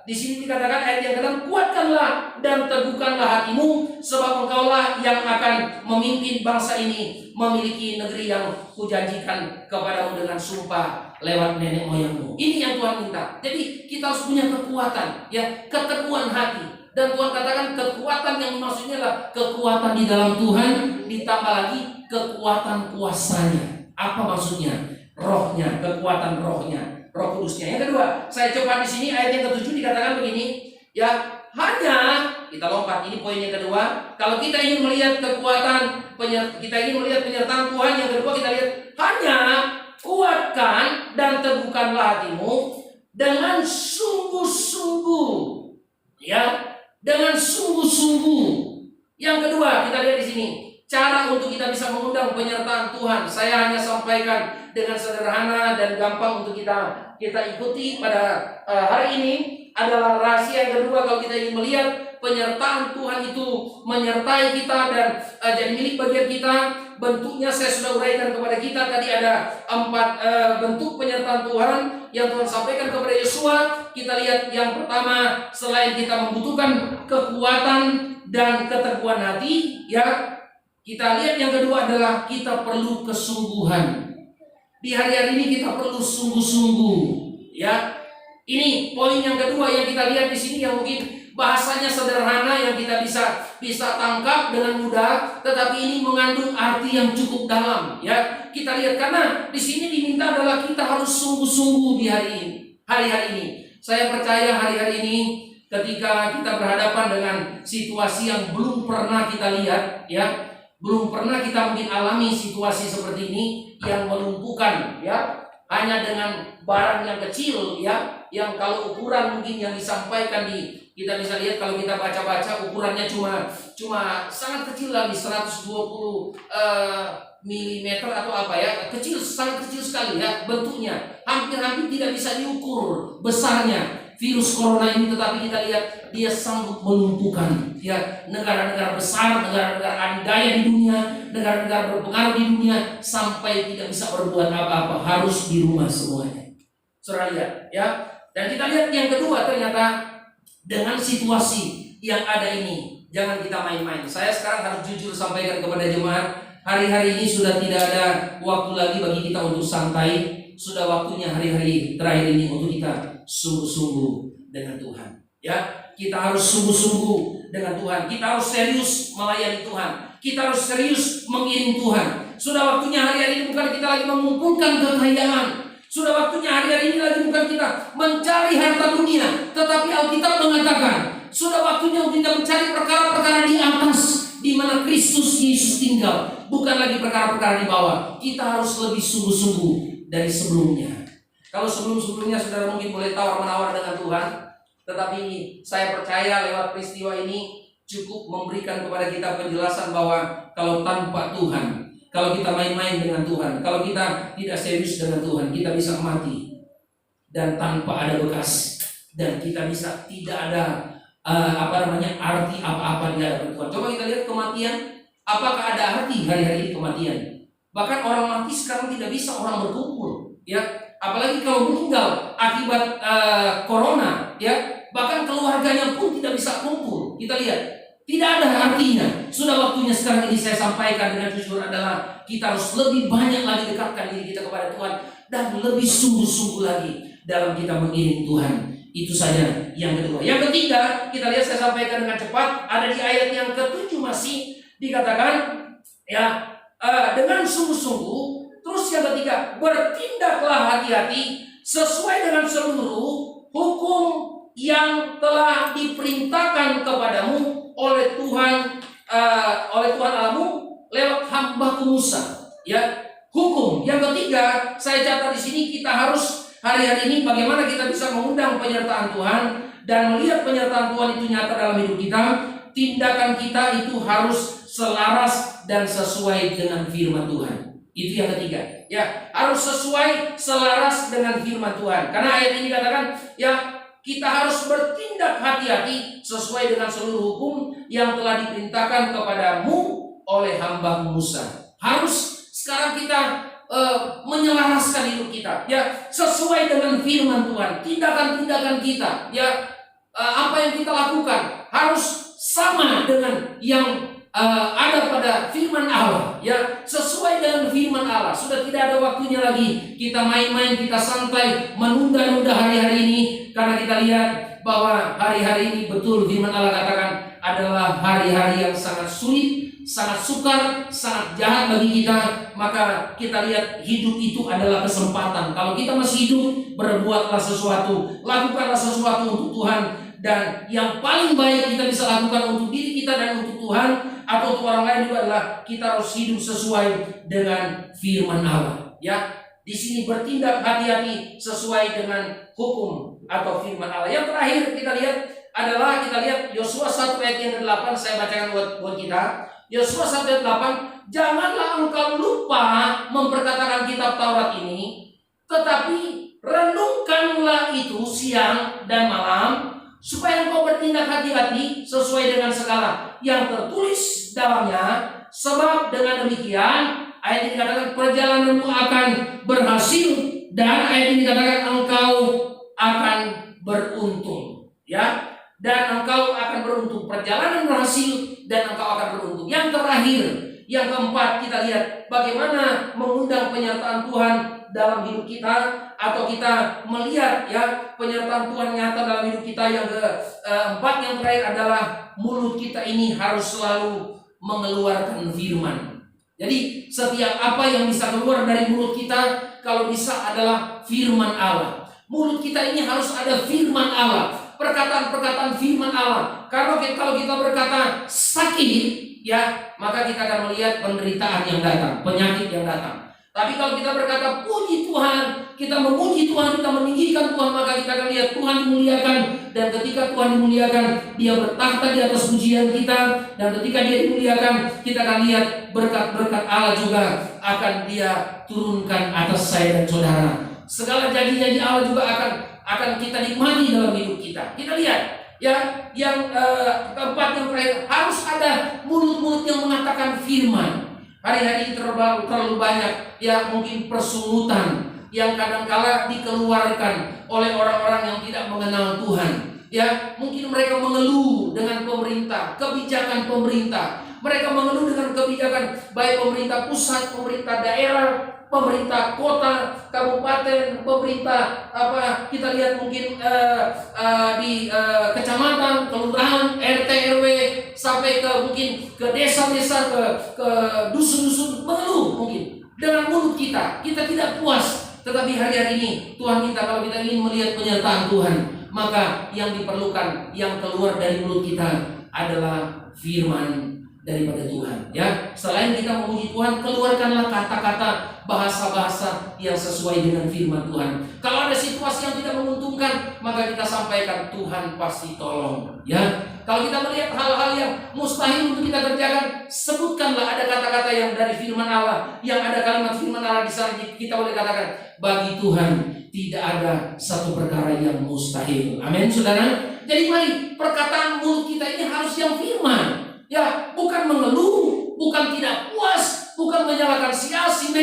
di sini dikatakan ayat yang ke-6, kuatkanlah dan teguhkanlah hatimu, sebab engkaulah yang akan memimpin bangsa ini memiliki negeri yang kujanjikan kepadamu dengan sumpah lewat nenek moyangmu. Ini yang Tuhan minta. Jadi kita harus punya kekuatan, ya, keteguhan hati. Dan Tuhan katakan kekuatan yang maksudnya adalah kekuatan di dalam Tuhan, ditambah lagi kekuatan kuasanya. Apa maksudnya? Rohnya, kekuatan rohnya, Roh Kudusnya. Yang kedua, saya coba di sini ayat yang ke-7 dikatakan begini, ya, hanya kita lompat, ini poin yang kedua. Kalau kita ingin melihat kekuatan, kita ingin melihat penyertaan Tuhan, yang kedua kita lihat, hanya kuatkan dan teguhkanlah hatimu dengan sungguh-sungguh, ya, dengan sungguh-sungguh. Yang kedua kita lihat di sini, cara untuk kita bisa mengundang penyertaan Tuhan. Saya hanya sampaikan dengan sederhana dan gampang untuk kita ikuti pada hari ini adalah rahasia yang kedua. Kalau kita ingin melihat penyertaan Tuhan itu menyertai kita dan jadi milik bagian kita, bentuknya saya sudah uraikan kepada kita. Tadi ada 4 bentuk penyertaan Tuhan yang Tuhan sampaikan kepada Yosua. Kita lihat yang pertama, selain kita membutuhkan kekuatan dan keteguhan hati, ya, kita lihat yang kedua adalah kita perlu kesungguhan. Di hari-hari ini kita perlu sungguh-sungguh, ya. Ini poin yang kedua yang kita lihat di sini, yang mungkin bahasanya sederhana, yang kita bisa tangkap dengan mudah, tetapi ini mengandung arti yang cukup dalam, ya. Kita lihat, karena di sini diminta adalah kita harus sungguh-sungguh di hari ini. Saya percaya hari-hari ini ketika kita berhadapan dengan situasi yang belum pernah kita lihat, ya, belum pernah kita mungkin alami situasi seperti ini yang melumpuhkan, ya, hanya dengan barang yang kecil, ya, yang kalau ukuran mungkin yang disampaikan kita bisa lihat kalau kita baca-baca ukurannya cuma sangat kecil lagi, 120 milimeter atau apa, ya, kecil, sangat kecil sekali, ya, bentuknya hampir tidak bisa diukur besarnya virus corona ini, tetapi kita lihat dia sanggup melumpuhkan, ya, negara-negara besar, negara-negara adidaya di dunia, negara-negara berpengaruh di dunia, sampai tidak bisa berbuat apa-apa, harus di rumah semuanya. Saudara lihat, ya. Dan kita lihat yang kedua, ternyata dengan situasi yang ada ini, jangan kita main-main. Saya sekarang harus jujur sampaikan kepada jemaat, hari-hari ini sudah tidak ada waktu lagi bagi kita untuk santai. Sudah waktunya hari-hari terakhir ini untuk kita sungguh-sungguh dengan Tuhan. Ya, kita harus sungguh-sungguh dengan Tuhan. Kita harus serius melayani Tuhan. Kita harus serius mengiring Tuhan. Sudah waktunya hari-hari ini bukan kita lagi mengumpulkan kekayaan. Sudah waktunya hari-hari ini lagi bukan kita mencari harta dunia, tetapi Alkitab mengatakan sudah waktunya untuk kita mencari perkara-perkara di atas, di mana Kristus Yesus tinggal, bukan lagi perkara-perkara di bawah. Kita harus lebih sungguh-sungguh dari sebelumnya. Kalau sebelum-sebelumnya saudara mungkin boleh tawar-menawar dengan Tuhan, tetapi saya percaya lewat peristiwa ini cukup memberikan kepada kita penjelasan bahwa kalau tanpa Tuhan, kalau kita main-main dengan Tuhan, kalau kita tidak serius dengan Tuhan, kita bisa mati dan tanpa ada bekas, dan kita bisa tidak ada arti apa-apa di hadapan Tuhan. Coba kita lihat kematian, apakah ada arti hari-hari ini kematian? Bahkan orang mati sekarang tidak bisa orang berkumpul, ya, apalagi kalau meninggal akibat corona, ya, bahkan keluarganya pun tidak bisa kumpul. Kita lihat tidak ada artinya. Sudah waktunya sekarang ini saya sampaikan dengan jujur adalah kita harus lebih banyak lagi dekatkan diri kita kepada Tuhan dan lebih sungguh-sungguh lagi dalam kita mengiring Tuhan. Itu saja yang kedua. Yang ketiga, kita lihat saya sampaikan dengan cepat, ada di ayat yang ke-7 masih dikatakan, ya, dengan sungguh-sungguh. Terus yang ketiga, bertindaklah hati-hati sesuai dengan seluruh hukum yang telah diperintahkan kepadamu oleh Tuhan Allahmu lewat hamba-Mu Musa. Ya, hukum. Yang ketiga, saya catat di sini, kita harus hari-hari ini bagaimana kita bisa mengundang penyertaan Tuhan dan melihat penyertaan Tuhan itu nyata dalam hidup kita. Tindakan kita itu harus selaras dan sesuai dengan firman Tuhan. Itu yang ketiga, ya, harus sesuai selaras dengan firman Tuhan. Karena ayat ini katakan, ya, kita harus bertindak hati-hati sesuai dengan seluruh hukum yang telah diperintahkan kepadamu oleh hamba Musa. Harus sekarang kita menyelaraskan hidup kita, ya, sesuai dengan firman Tuhan. Tindakan-tindakan kita, ya, apa yang kita lakukan harus sama dengan yang ada pada firman Allah, ya, sesuai dengan firman Allah. Sudah tidak ada waktunya lagi kita main-main, kita santai, menunda-nunda hari-hari ini, karena kita lihat bahwa hari-hari ini betul firman Allah katakan adalah hari-hari yang sangat sulit, sangat sukar, sangat jahat bagi kita. Maka kita lihat hidup itu adalah kesempatan. Kalau kita masih hidup, berbuatlah sesuatu, lakukanlah sesuatu untuk Tuhan. Dan yang paling baik kita bisa lakukan untuk diri kita dan untuk Tuhan atau untuk orang lain juga adalah kita harus hidup sesuai dengan firman Allah. Ya, di sini bertindak hati-hati sesuai dengan hukum atau firman Allah. Yang terakhir kita lihat adalah Yosua 1 ayat yang ke-8. Saya bacakan buat kita. Yosua 1 ayat 8. Janganlah engkau lupa memperkatakan kitab Taurat ini, tetapi renungkanlah itu siang dan malam, supaya engkau bertindak hati-hati sesuai dengan segala yang tertulis dalamnya. Sebab dengan demikian, ayat ini dikatakan perjalananmu akan berhasil, dan ayat ini dikatakan engkau akan beruntung, ya, dan engkau akan beruntung. Perjalanan berhasil dan engkau akan beruntung. Yang terakhir, yang keempat, kita lihat bagaimana mengundang penyertaan Tuhan dalam hidup kita, atau kita melihat, ya, penyertaan Tuhan nyata dalam hidup kita. Yang keempat, yang terakhir adalah mulut kita ini harus selalu mengeluarkan firman. Jadi setiap apa yang bisa keluar dari mulut kita, kalau bisa adalah firman Allah. Mulut kita ini harus ada firman Allah, perkataan-perkataan firman Allah. Kalau kita berkata sakit, ya, maka kita akan melihat penderitaan yang datang, penyakit yang datang. Tapi kalau kita berkata puji Tuhan, kita memuji Tuhan, kita meninggikan Tuhan, maka kita akan lihat Tuhan dimuliakan. Dan ketika Tuhan dimuliakan, Dia bertakhta di atas pujian kita. Dan ketika Dia dimuliakan, kita akan lihat berkat-berkat Allah juga akan Dia turunkan atas saya dan saudara. Segala janji-janji Allah juga akan kita nikmati dalam hidup kita. Kita lihat, ya, yang keempat, yang terakhir, harus ada mulut-mulut yang mengatakan firman. Hari-hari ini terlalu banyak, ya, mungkin persungutan yang kadangkala dikeluarkan oleh orang-orang yang tidak mengenal Tuhan. Ya, mungkin mereka mengeluh dengan pemerintah, kebijakan pemerintah. Mereka mengeluh dengan kebijakan baik pemerintah pusat, pemerintah daerah, pemerintah kota, kabupaten, pemerintah kita lihat mungkin di kecamatan, kelurahan, RT RW, sampai ke mungkin ke desa-desa, ke dusun-dusun, mengeluh mungkin dengan mulut kita tidak puas. Tetapi hari-hari ini Tuhan minta, kalau kita ingin melihat penyertaan Tuhan, maka yang diperlukan, yang keluar dari mulut kita adalah firman daripada Tuhan. Ya, selain kita memuji Tuhan, keluarkanlah kata-kata, bahasa-bahasa yang sesuai dengan firman Tuhan. Kalau ada situasi yang tidak menguntungkan, maka kita sampaikan, Tuhan pasti tolong. Ya, kalau kita melihat hal-hal yang mustahil untuk kita kerjakan, sebutkanlah ada kata-kata yang dari firman Allah, yang ada kalimat firman Allah di sana. Kita boleh katakan, bagi Tuhan tidak ada satu perkara yang mustahil. Amin, saudara. Jadi mari, perkataan mulut kita ini harus yang firman. Ya, bukan mengeluh, bukan tidak puas, bukan menyalahkan si A, si B,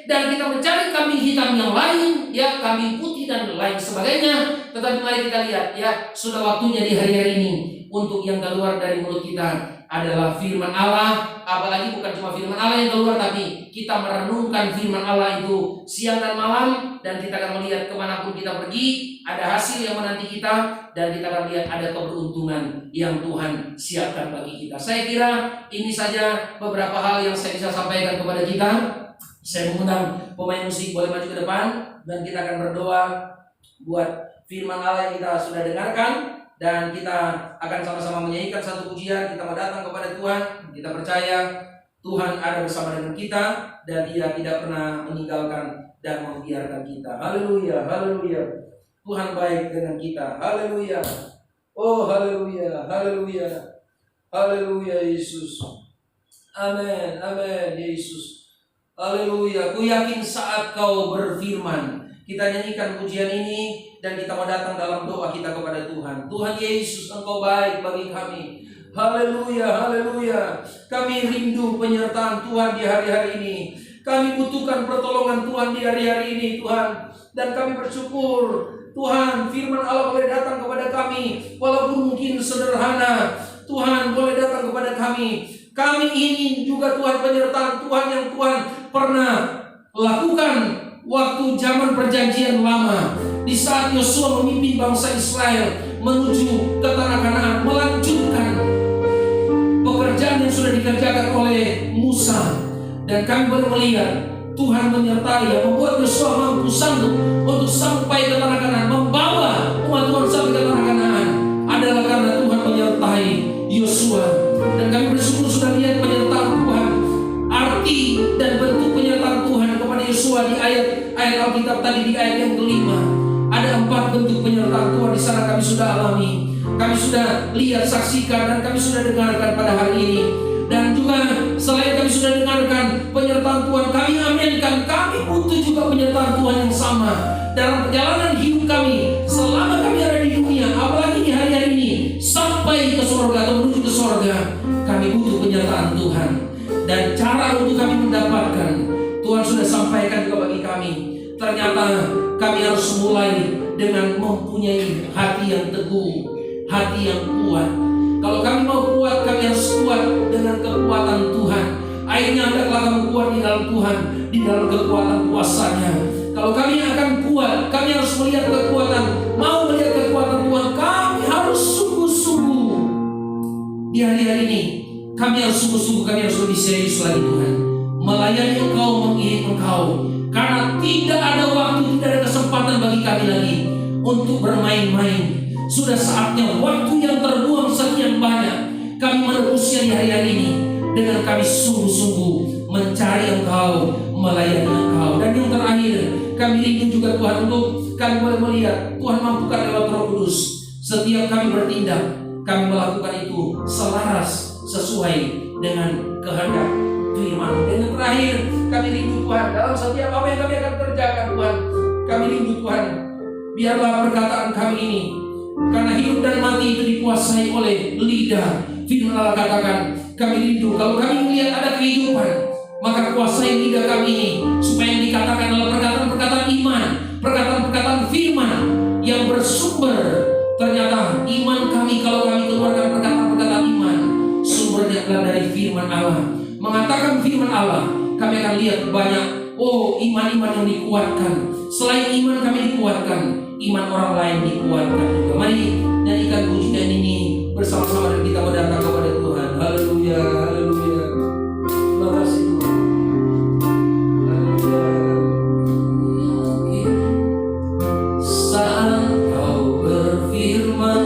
dan kita mencari kambing hitam yang lain, ya, kambing putih dan lain sebagainya. Tetapi mari kita lihat, ya, sudah waktunya di hari-hari ini untuk yang keluar dari mulut kita adalah firman Allah. Apalagi bukan cuma firman Allah yang keluar, tapi kita merenungkan firman Allah itu siang dan malam, dan kita akan melihat kemanapun kita pergi ada hasil yang menanti kita, dan kita akan lihat ada keberuntungan yang Tuhan siapkan bagi kita. Saya kira ini saja beberapa hal yang saya bisa sampaikan kepada kita. Saya mengundang pemain musik boleh maju ke depan, dan kita akan berdoa buat firman Allah yang kita sudah dengarkan. Dan kita akan sama-sama menyanyikan satu pujian. Kita mau datang kepada Tuhan. Kita percaya Tuhan ada bersama dengan kita, dan Dia tidak pernah meninggalkan dan membiarkan kita. Haleluya, haleluya. Tuhan baik dengan kita. Haleluya. Oh, haleluya, haleluya. Haleluya Yesus. Amin, amin Yesus. Haleluya. Ku yakin saat Kau berfirman, kita nyanyikan pujian ini, dan kita mau datang dalam doa kita kepada Tuhan. Tuhan Yesus, Engkau baik bagi kami. Haleluya, haleluya. Kami rindu penyertaan Tuhan di hari-hari ini. Kami butuhkan pertolongan Tuhan di hari-hari ini, Tuhan. Dan kami bersyukur, Tuhan, firman Allah boleh datang kepada kami, walaupun mungkin sederhana. Tuhan boleh datang kepada kami. Kami ingin juga Tuhan penyertaan Tuhan yang Tuhan pernah lakukan waktu zaman perjanjian lama, di saat Yosua memimpin bangsa Israel menuju ke tanah Kanaan, melanjutkan pekerjaan yang sudah dikerjakan oleh Musa. Dan kami boleh melihat Tuhan menyertai, yang membuat Yosua mampu sanggup untuk sampai ke tanah Kanaan, membawa umat Tuhan sampai ke tanah Kanaan, adalah karena Tuhan menyertai Yosua. Dan kami bersyukur sudah lihat penyertaan Tuhan, arti dan bentuk penyertaan Tuhan kepada Yosua di ayat Alkitab tadi, di ayat yang kelima. Ada 4 bentuk penyertaan Tuhan di sana kami sudah alami, kami sudah lihat, saksikan, dan kami sudah dengarkan pada hari ini. Dan juga selain kami sudah dengarkan penyertaan Tuhan, kami aminkan, kami butuh juga penyertaan Tuhan yang sama dalam perjalanan hidup kami selama kami ada di dunia, apalagi di hari-hari ini sampai ke surga atau menuju ke surga. Kami butuh penyertaan Tuhan, dan cara untuk kami mendapatkan, Tuhan sudah sampaikan juga bagi kami. Ternyata kami harus mulai dengan mempunyai hati yang teguh, hati yang kuat. Kalau kami mau kuat, kami harus kuat dengan kekuatan Tuhan. Akhirnya hendaklah kamu kuat di dalam Tuhan, di dalam kekuatan kuasa-Nya. Kalau kami akan kuat, kami harus melihat kekuatan, mau melihat kekuatan Tuhan, kami harus sungguh-sungguh. Di hari-hari ini kami harus sungguh-sungguh, kami harus lebih serius lagi Tuhan, melayani Engkau, mengiring Engkau. Karena tidak ada waktu, tidak ada kesempatan bagi kami lagi untuk bermain-main. Sudah saatnya waktu yang terbuang sekian banyak kami menebusnya di hari ini dengan kami sungguh-sungguh mencari Engkau, melayani Engkau. Dan yang terakhir, kami rindu juga Tuhan untuk kami boleh melihat Tuhan mampukan lewat Roh Kudus. Setiap kami bertindak, kami melakukan itu selaras sesuai dengan kehendak firman. Dan yang terakhir, kami rindu Tuhan dalam setiap apa yang kami akan kerjakan Tuhan. Kami rindu Tuhan, biarlah perkataan kami ini, karena hidup dan mati itu dikuasai oleh lidah. Firman Allah katakan, kami rindu kalau kami melihat ada kehidupan, maka kuasai lidah kami ini, supaya yang dikatakan adalah perkataan-perkataan iman, perkataan-perkataan firman yang bersumber. Ternyata iman kami, kalau kami keluarkan perkataan-perkataan iman, sumbernya adalah dari firman Allah. Mengatakan firman Allah, kami akan lihat banyak iman-iman yang dikuatkan. Selain iman kami dikuatkan, iman orang lain dikuatkan juga. Mari nyanyikan pujian ini bersama-sama dan kita berdatang kepada Tuhan. Haleluya, haleluya. Terima kasih Tuhan. Haleluya. Saat Kau berfirman,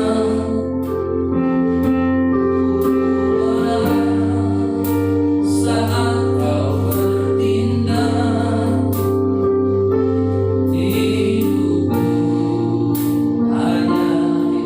hidupku hanya di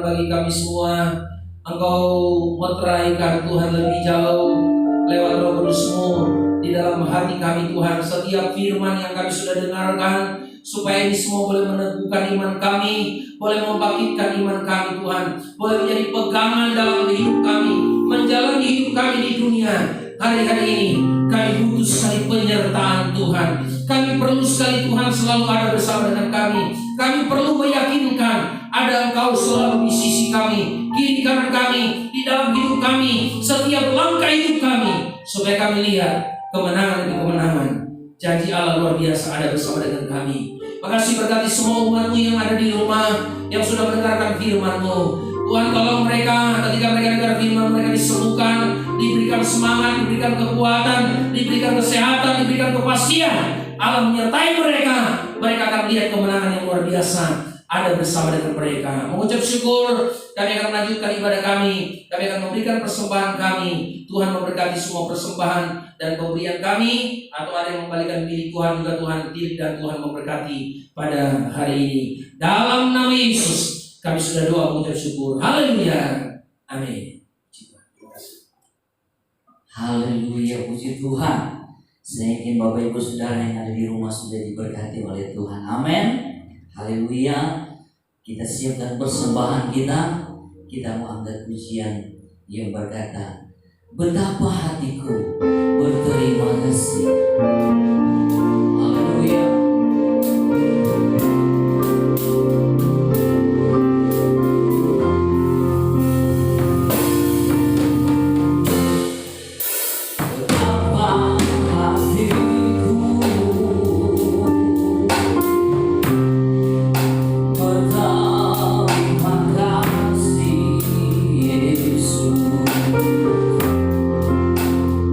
firman bagi kami semua. Engkau meteraikan Tuhan lebih jauh lewat Roh Kudus-Mu di dalam hati kami Tuhan. Setiap firman yang kami sudah dengarkan, supaya ini semua boleh meneguhkan iman kami, boleh membangkitkan iman kami Tuhan, boleh menjadi pegangan dalam hidup kami, menjalani hidup kami di dunia. Hari-hari ini kami butuh sekali penyertaan Tuhan. Kami perlu sekali Tuhan selalu ada bersama dengan kami. Kami perlu meyakinkan ada Engkau selalu di sisi kami, kiri kanan kami, di dalam hidup kami, setiap langkah hidup kami, supaya kami lihat kemenangan demi kemenangan. Janji Allah luar biasa ada bersama dengan kami. Makasih berkati semua umat-Mu yang ada di rumah, yang sudah mendengarkan firman-Mu. Tuhan, tolong mereka ketika mereka dengar firman, mereka disembuhkan, diberikan semangat, diberikan kekuatan, diberikan kesehatan, diberikan kepastian. Allah menyertai mereka. Mereka akan lihat kemenangan yang luar biasa ada bersama dengan mereka. Mengucap syukur, kami akan melanjutkan ibadah kami. Kami akan memberikan persembahan kami. Tuhan memberkati semua persembahan dan pemberian kami, atau ada yang membalikan milik Tuhan juga Tuhan tilik, dan Tuhan memberkati pada hari ini. Dalam nama Yesus kami sudah doa mengucap syukur. Haleluya. Amin. Haleluya, puji Tuhan. Saya yakin Bapak Ibu Saudara yang ada di rumah sudah diberkati oleh Tuhan. Amin. Haleluya. Kita siapkan persembahan kita. Kita mau angkat pujian yang berkata, betapa hatiku berterima kasih. Haleluya.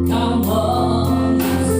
Kau mengasihiku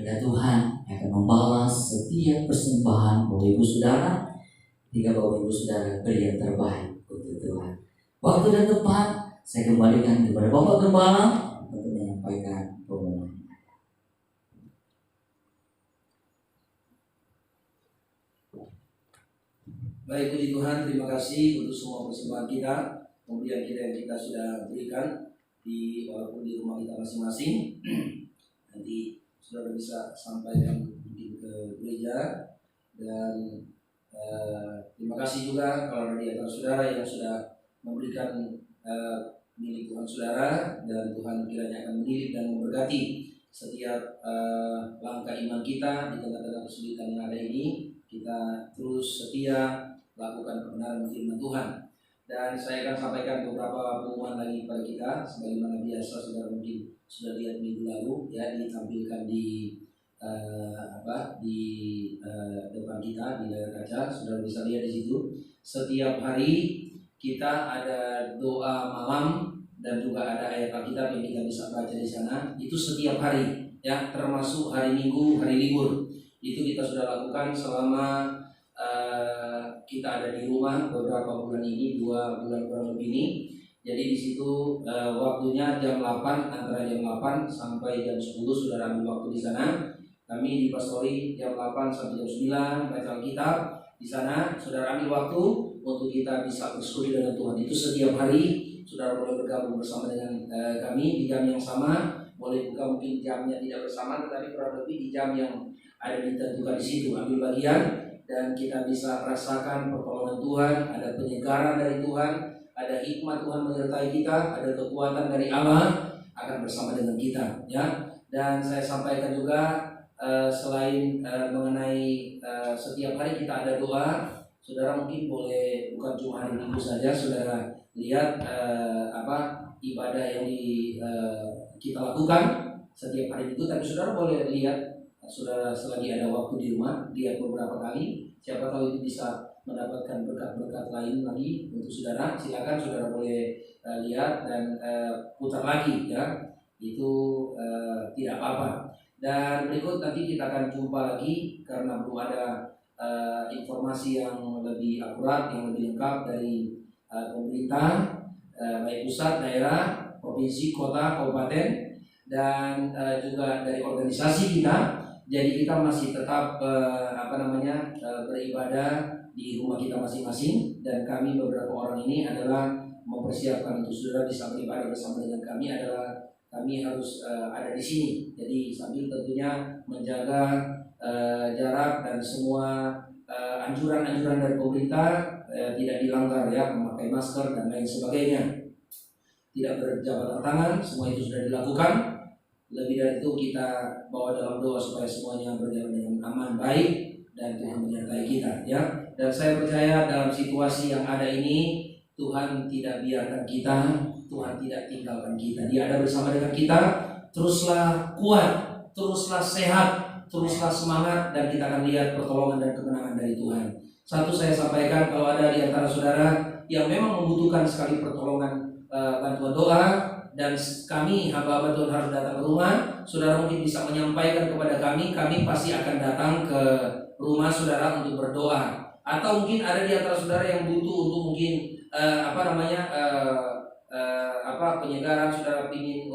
ketika Tuhan akan membalas setiap persembahan Bapak Ibu Saudara, ketika Bapak Ibu Saudara beri yang terbaik untuk Tuhan. Waktu dan tempat saya kembalikan kepada Bapak Gembala untuk menyampaikan pengumuman. Baik, puji Tuhan, terima kasih untuk semua persembahan kita, kemudian yang kita sudah berikan walaupun di rumah kita masing-masing. Nanti saudara bisa sampaikan mungkin ke gereja, dan terima kasih juga kalau ada di antara saudara yang sudah memberikan milik Tuhan saudara, dan Tuhan kiranya akan mendidik dan memberkati setiap langkah iman kita di tengah-tengah kesulitan yang ada ini. Kita terus setia lakukan kebenaran firman Tuhan. Dan saya akan sampaikan beberapa pengumuman lagi kepada kita, sebagaimana biasa saudara mungkin sudah lihat minggu lalu ya, ditampilkan di depan kita di layar kaca. Saudara bisa lihat di situ. Setiap hari kita ada doa malam dan juga ada ayat Alkitab yang kita bisa baca di sana. Itu setiap hari ya, termasuk hari Minggu, hari libur. Itu kita sudah lakukan selama kita ada di rumah beberapa bulan ini, 2 bulan kurang lebih ini. Jadi di situ waktunya jam 8, antara jam 8 sampai jam 10 saudara ambil waktu di sana. Kami di pastori jam 8 sampai jam 9 baca Alkitab. Di sana saudara ambil waktu untuk kita bisa bersekutu dengan Tuhan. Itu setiap hari saudara boleh bergabung bersama dengan kami di jam yang sama. Boleh juga mungkin jamnya tidak bersama, tetapi kurang lebih di jam yang ada ditentukan di situ. Ambil bagian dan kita bisa rasakan pertolongan Tuhan, ada penyegaran dari Tuhan, ada hikmat Tuhan menyertai kita, ada kekuatan dari Allah akan bersama dengan kita ya. Dan saya sampaikan juga selain mengenai setiap hari kita ada doa, saudara mungkin boleh bukan cuma hari Minggu saja saudara lihat ibadah yang kita lakukan setiap hari itu, tapi saudara boleh lihat. Saudara selagi ada waktu di rumah, lihat beberapa kali, siapa tahu itu bisa mendapatkan berkat-berkat lain lagi untuk saudara. Silakan saudara boleh lihat dan putar lagi ya, itu tidak apa-apa. Dan berikut nanti kita akan jumpa lagi karena belum ada informasi yang lebih akurat, yang lebih lengkap dari pemerintah, baik pusat, daerah, provinsi, kota, kabupaten, dan juga dari organisasi kita. Jadi kita masih tetap beribadah di rumah kita masing-masing, dan kami beberapa orang ini adalah mempersiapkan untuk saudara bisa beribadah bersama dengan kami, adalah kami harus ada di sini. Jadi sambil tentunya menjaga jarak dan semua anjuran-anjuran dari pemerintah tidak dilanggar ya, memakai masker dan lain sebagainya, tidak berjabat tangan, semua itu sudah dilakukan. Lebih dari itu kita bawa dalam doa supaya semuanya berjalan dengan aman, baik, dan Tuhan menyertai kita ya. Dan saya percaya dalam situasi yang ada ini Tuhan tidak biarkan kita, Tuhan tidak tinggalkan kita. Dia ada bersama dengan kita. Teruslah kuat, teruslah sehat, teruslah semangat, dan kita akan lihat pertolongan dan kemenangan dari Tuhan. Satu saya sampaikan, kalau ada di antara saudara yang memang membutuhkan sekali pertolongan bantuan doa, dan kami hamba-hamba Tuhan harus datang ke rumah, saudara mungkin bisa menyampaikan kepada kami pasti akan datang ke rumah saudara untuk berdoa. Atau mungkin ada di antara saudara yang butuh untuk mungkin penyegaran, saudara ingin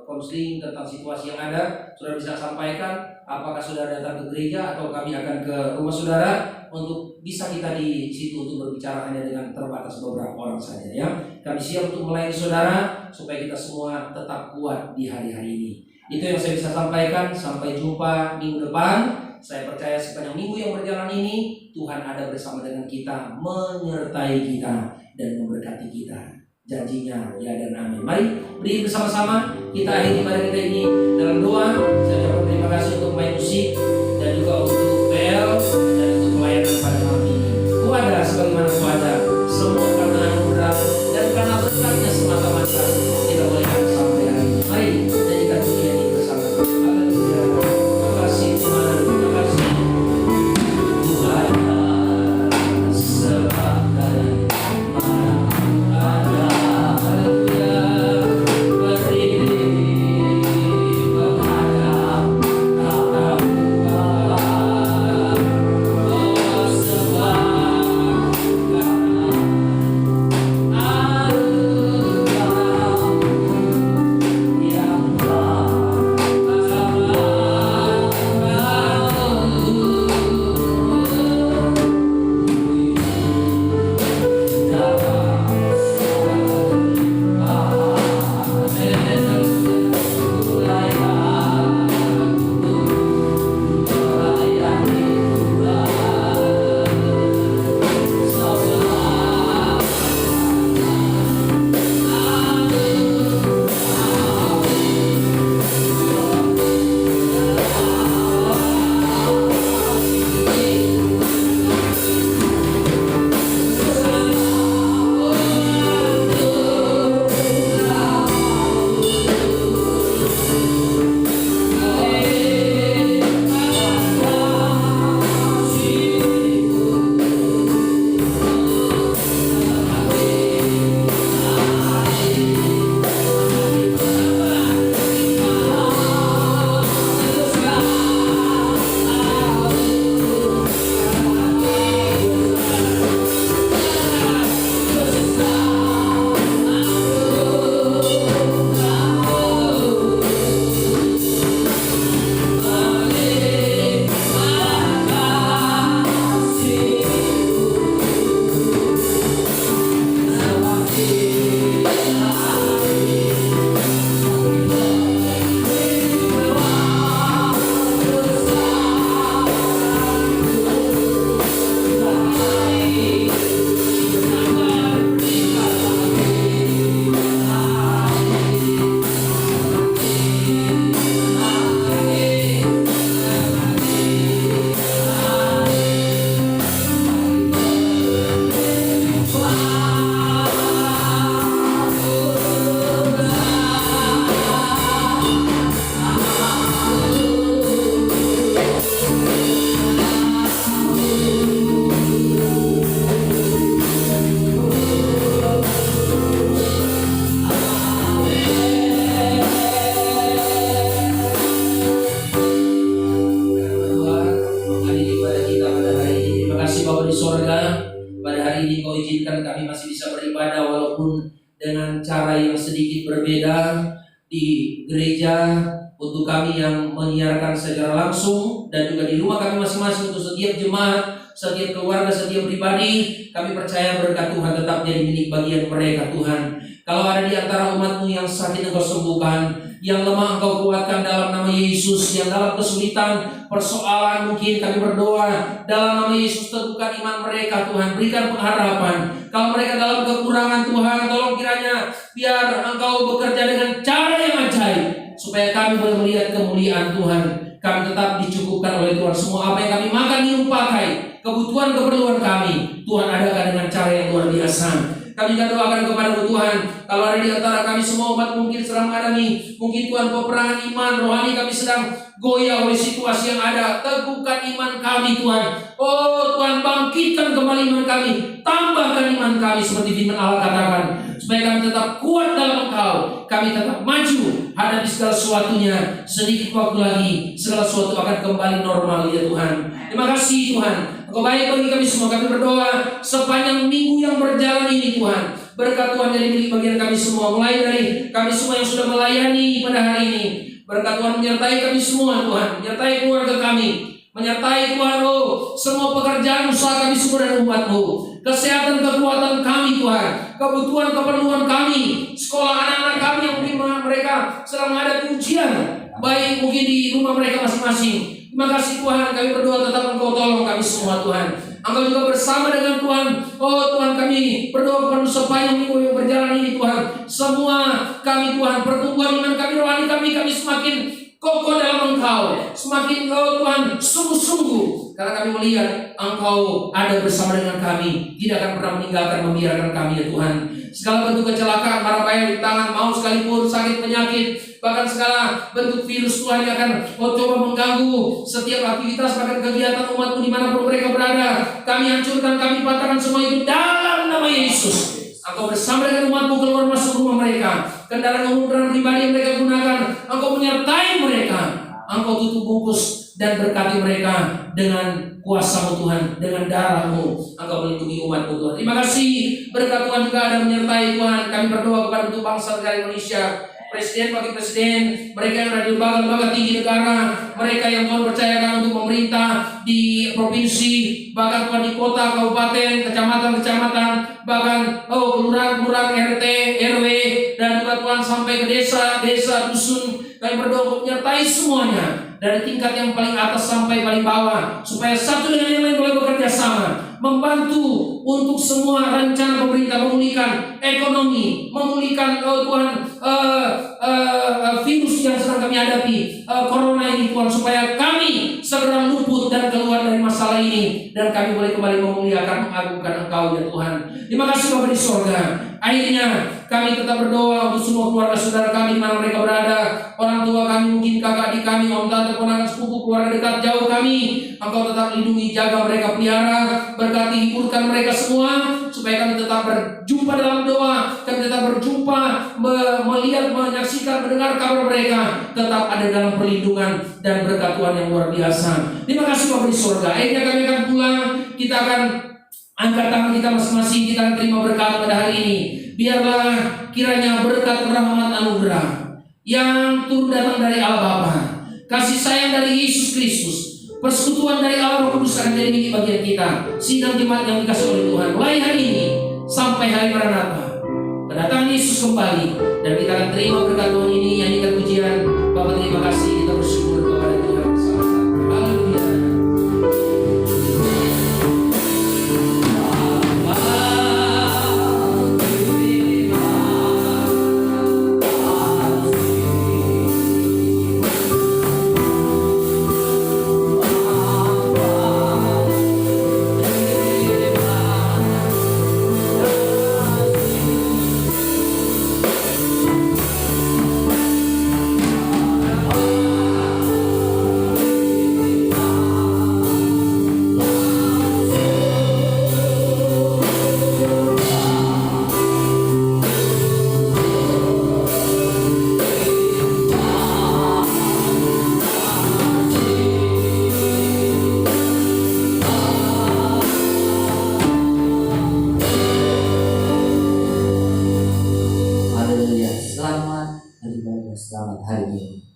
konseling tentang situasi yang ada, saudara bisa sampaikan. Apakah saudara datang ke gereja atau kami akan ke rumah saudara untuk bisa kita di situ untuk berbicara hanya dengan terbatas beberapa orang saja ya. Kami siap untuk melayani saudara supaya kita semua tetap kuat di hari-hari ini. Itu yang saya bisa sampaikan. Sampai jumpa minggu depan. Saya percaya sepanjang minggu yang berjalan ini Tuhan ada bersama dengan kita, menyertai kita dan memberkati kita. Janjinya ya dan amin. Mari beri bersama-sama kita akhiri ibadah kita ini dalam doa. Saya ucapkan terima kasih untuk main musik dan juga untuk bel dan untuk pelayanan pada malam ini. Kuada sebagaimana kuada, semua karena anugerah dan karena berkatnya semata-mata kita boleh sampai hari ini. Mari nyanyikan pujian ini bersama. Haleluya. Terima kasih Tuhan. Terima kasih Tuhan. Sebab dari mana ada. Haleluya. Berdiri menghadap di sorga, pada hari ini Kau izinkan kami masih bisa beribadah walaupun dengan cara yang sedikit berbeda di gereja, untuk kami yang menyiarkan secara langsung dan juga di rumah kami masing-masing, untuk setiap jemaat, setiap keluarga, setiap pribadi. Kami percaya berkat Tuhan tetap jadi milik bagian mereka Tuhan. Kalau ada di antara umat-Mu yang sakit Engkau sembuhkan, yang lemah Engkau kuatkan dalam nama Yesus, yang dalam kesulitan, persoalan mungkin kami berdoa dalam nama Yesus, teguhkan iman mereka Tuhan, berikan pengharapan. Kalau mereka dalam kekurangan Tuhan, tolong kiranya biar Engkau bekerja dengan cara yang ajaib, supaya kami boleh melihat kemuliaan Tuhan. Kami tetap dicukupkan oleh Tuhan. Semua apa yang kami makan, minum, pakai, kebutuhan keperluan kami, Tuhan adakan dengan cara yang luar biasa. Kami juga doakan kepada Tuhan, kalau ada di antara kami semua umat mungkin sedang mengalami, mungkin Tuhan peperangan iman rohani, kami sedang goyah oleh situasi yang ada, teguhkan iman kami Tuhan. Oh Tuhan, bangkitkan kembali iman kami, tambahkan iman kami seperti firman Allah katakan, supaya kami tetap kuat dalam Engkau, kami tetap maju hadapi segala sesuatunya. Sedikit waktu lagi segala sesuatu akan kembali normal ya Tuhan. Terima kasih Tuhan, Engkau baik bagi kami semua. Kami berdoa sepanjang minggu yang berjalan ini Tuhan, berkat Tuhan jadi milik bagian kami semua, mulai dari kami semua yang sudah melayani pada hari ini. Berkat Tuhan menyertai kami semua Tuhan, menyertai keluarga kami, menyertai Tuhan semua pekerjaan usaha kami semua dan umat-Mu, kesehatan kekuatan kami Tuhan, kebutuhan keperluan kami, sekolah anak-anak kami yang mungkin mereka sedang menghadapi ujian, baik mungkin di rumah mereka masing-masing. Terima kasih Tuhan, kami berdoa tetap Engkau tolong kami semua Tuhan. Engkau juga bersama dengan Tuhan. Oh Tuhan, kami berdoa kepada sepanjang minggu yang berjalan ini Tuhan. Semua kami Tuhan, pertumbuhan iman kami, rohani kami semakin kokoh dalam Engkau, semakin Tuhan sungguh-sungguh, karena kami melihat Engkau ada bersama dengan kami, tidak akan pernah meninggalkan, membiarkan kami ya Tuhan. Segala bentuk kecelakaan, marah bahaya di tangan, mau sekalipun sakit penyakit, bahkan segala bentuk virus Tuhan yang akan coba mengganggu setiap aktivitas bahkan kegiatan umat-Mu dimanapun mereka berada, kami hancurkan, kami patahkan semua itu dalam nama Yesus. Engkau bersama dengan umat-Mu keluar masuk rumah mereka, kendaraan umum dan pribadi yang mereka gunakan, Engkau menyertai mereka, Engkau tutup bungkus dan berkati mereka dengan kuasa-Mu Tuhan, dengan darah-Mu Engkau melindungi umat-Mu Tuhan. Terima kasih, berkat Tuhan juga ada menyertai Tuhan. Kami berdoa kepada untuk bangsa negara Indonesia, presiden, wakil presiden, mereka yang ada di lembaga-lembaga tinggi negara, mereka yang Tuhan percayakan untuk memerintah di provinsi, bahkan Tuhan di kota, kabupaten, kecamatan, bahkan kelurahan, RT, RW, dan juga Tuhan sampai ke desa, dusun. Kami berdoa untuk menyertai semuanya, dari tingkat yang paling atas sampai paling bawah, supaya satu dengan yang lain boleh bekerja sama, membantu untuk semua rencana pemerintah memulihkan ekonomi, memulihkan Tuhan virus yang sedang kami hadapi, corona ini Tuhan, supaya kami segera luput dan keluar dari masalah ini, dan kami boleh kembali memuliakan, mengagungkan Engkau ya Tuhan. Terima kasih Bapa di sorga. Akhirnya kami tetap berdoa untuk semua keluarga saudara kami di mana mereka berada, orang tua kami, mungkin kakak adik kami, om tante, ponakan, sepupu, keluarga dekat jauh kami, Engkau tetap lindungi, jaga mereka, pelihara, berkati, hiburkan mereka semua, supaya kami tetap berjumpa dalam doa, kami tetap berjumpa, melihat, menyaksikan, mendengar kabar mereka, tetap ada dalam perlindungan dan berkat Tuhan yang luar biasa. Terima kasih Bapa di surga. Akhirnya kami akan pulang, kita akan angkat tangan kita masing-masing, kita akan terima berkat pada hari ini. Biarlah kiranya berkat rahmat anugerah yang turun datang dari Allah Bapa, kasih sayang dari Yesus Kristus, persekutuan dari Allah Roh Kudus akan jadi milik bagian kita, sidang jemaat yang dikasih oleh Tuhan, mulai hari ini sampai hari Maranatha, kedatangan Yesus kembali, dan kita akan terima berkat Tuhan ini. Nyanyikan pujian. Bapa terima kasih, kita bersyukur kepada Tuhan bersama-sama. Haleluya. selamat daripada selamat hari Minggu.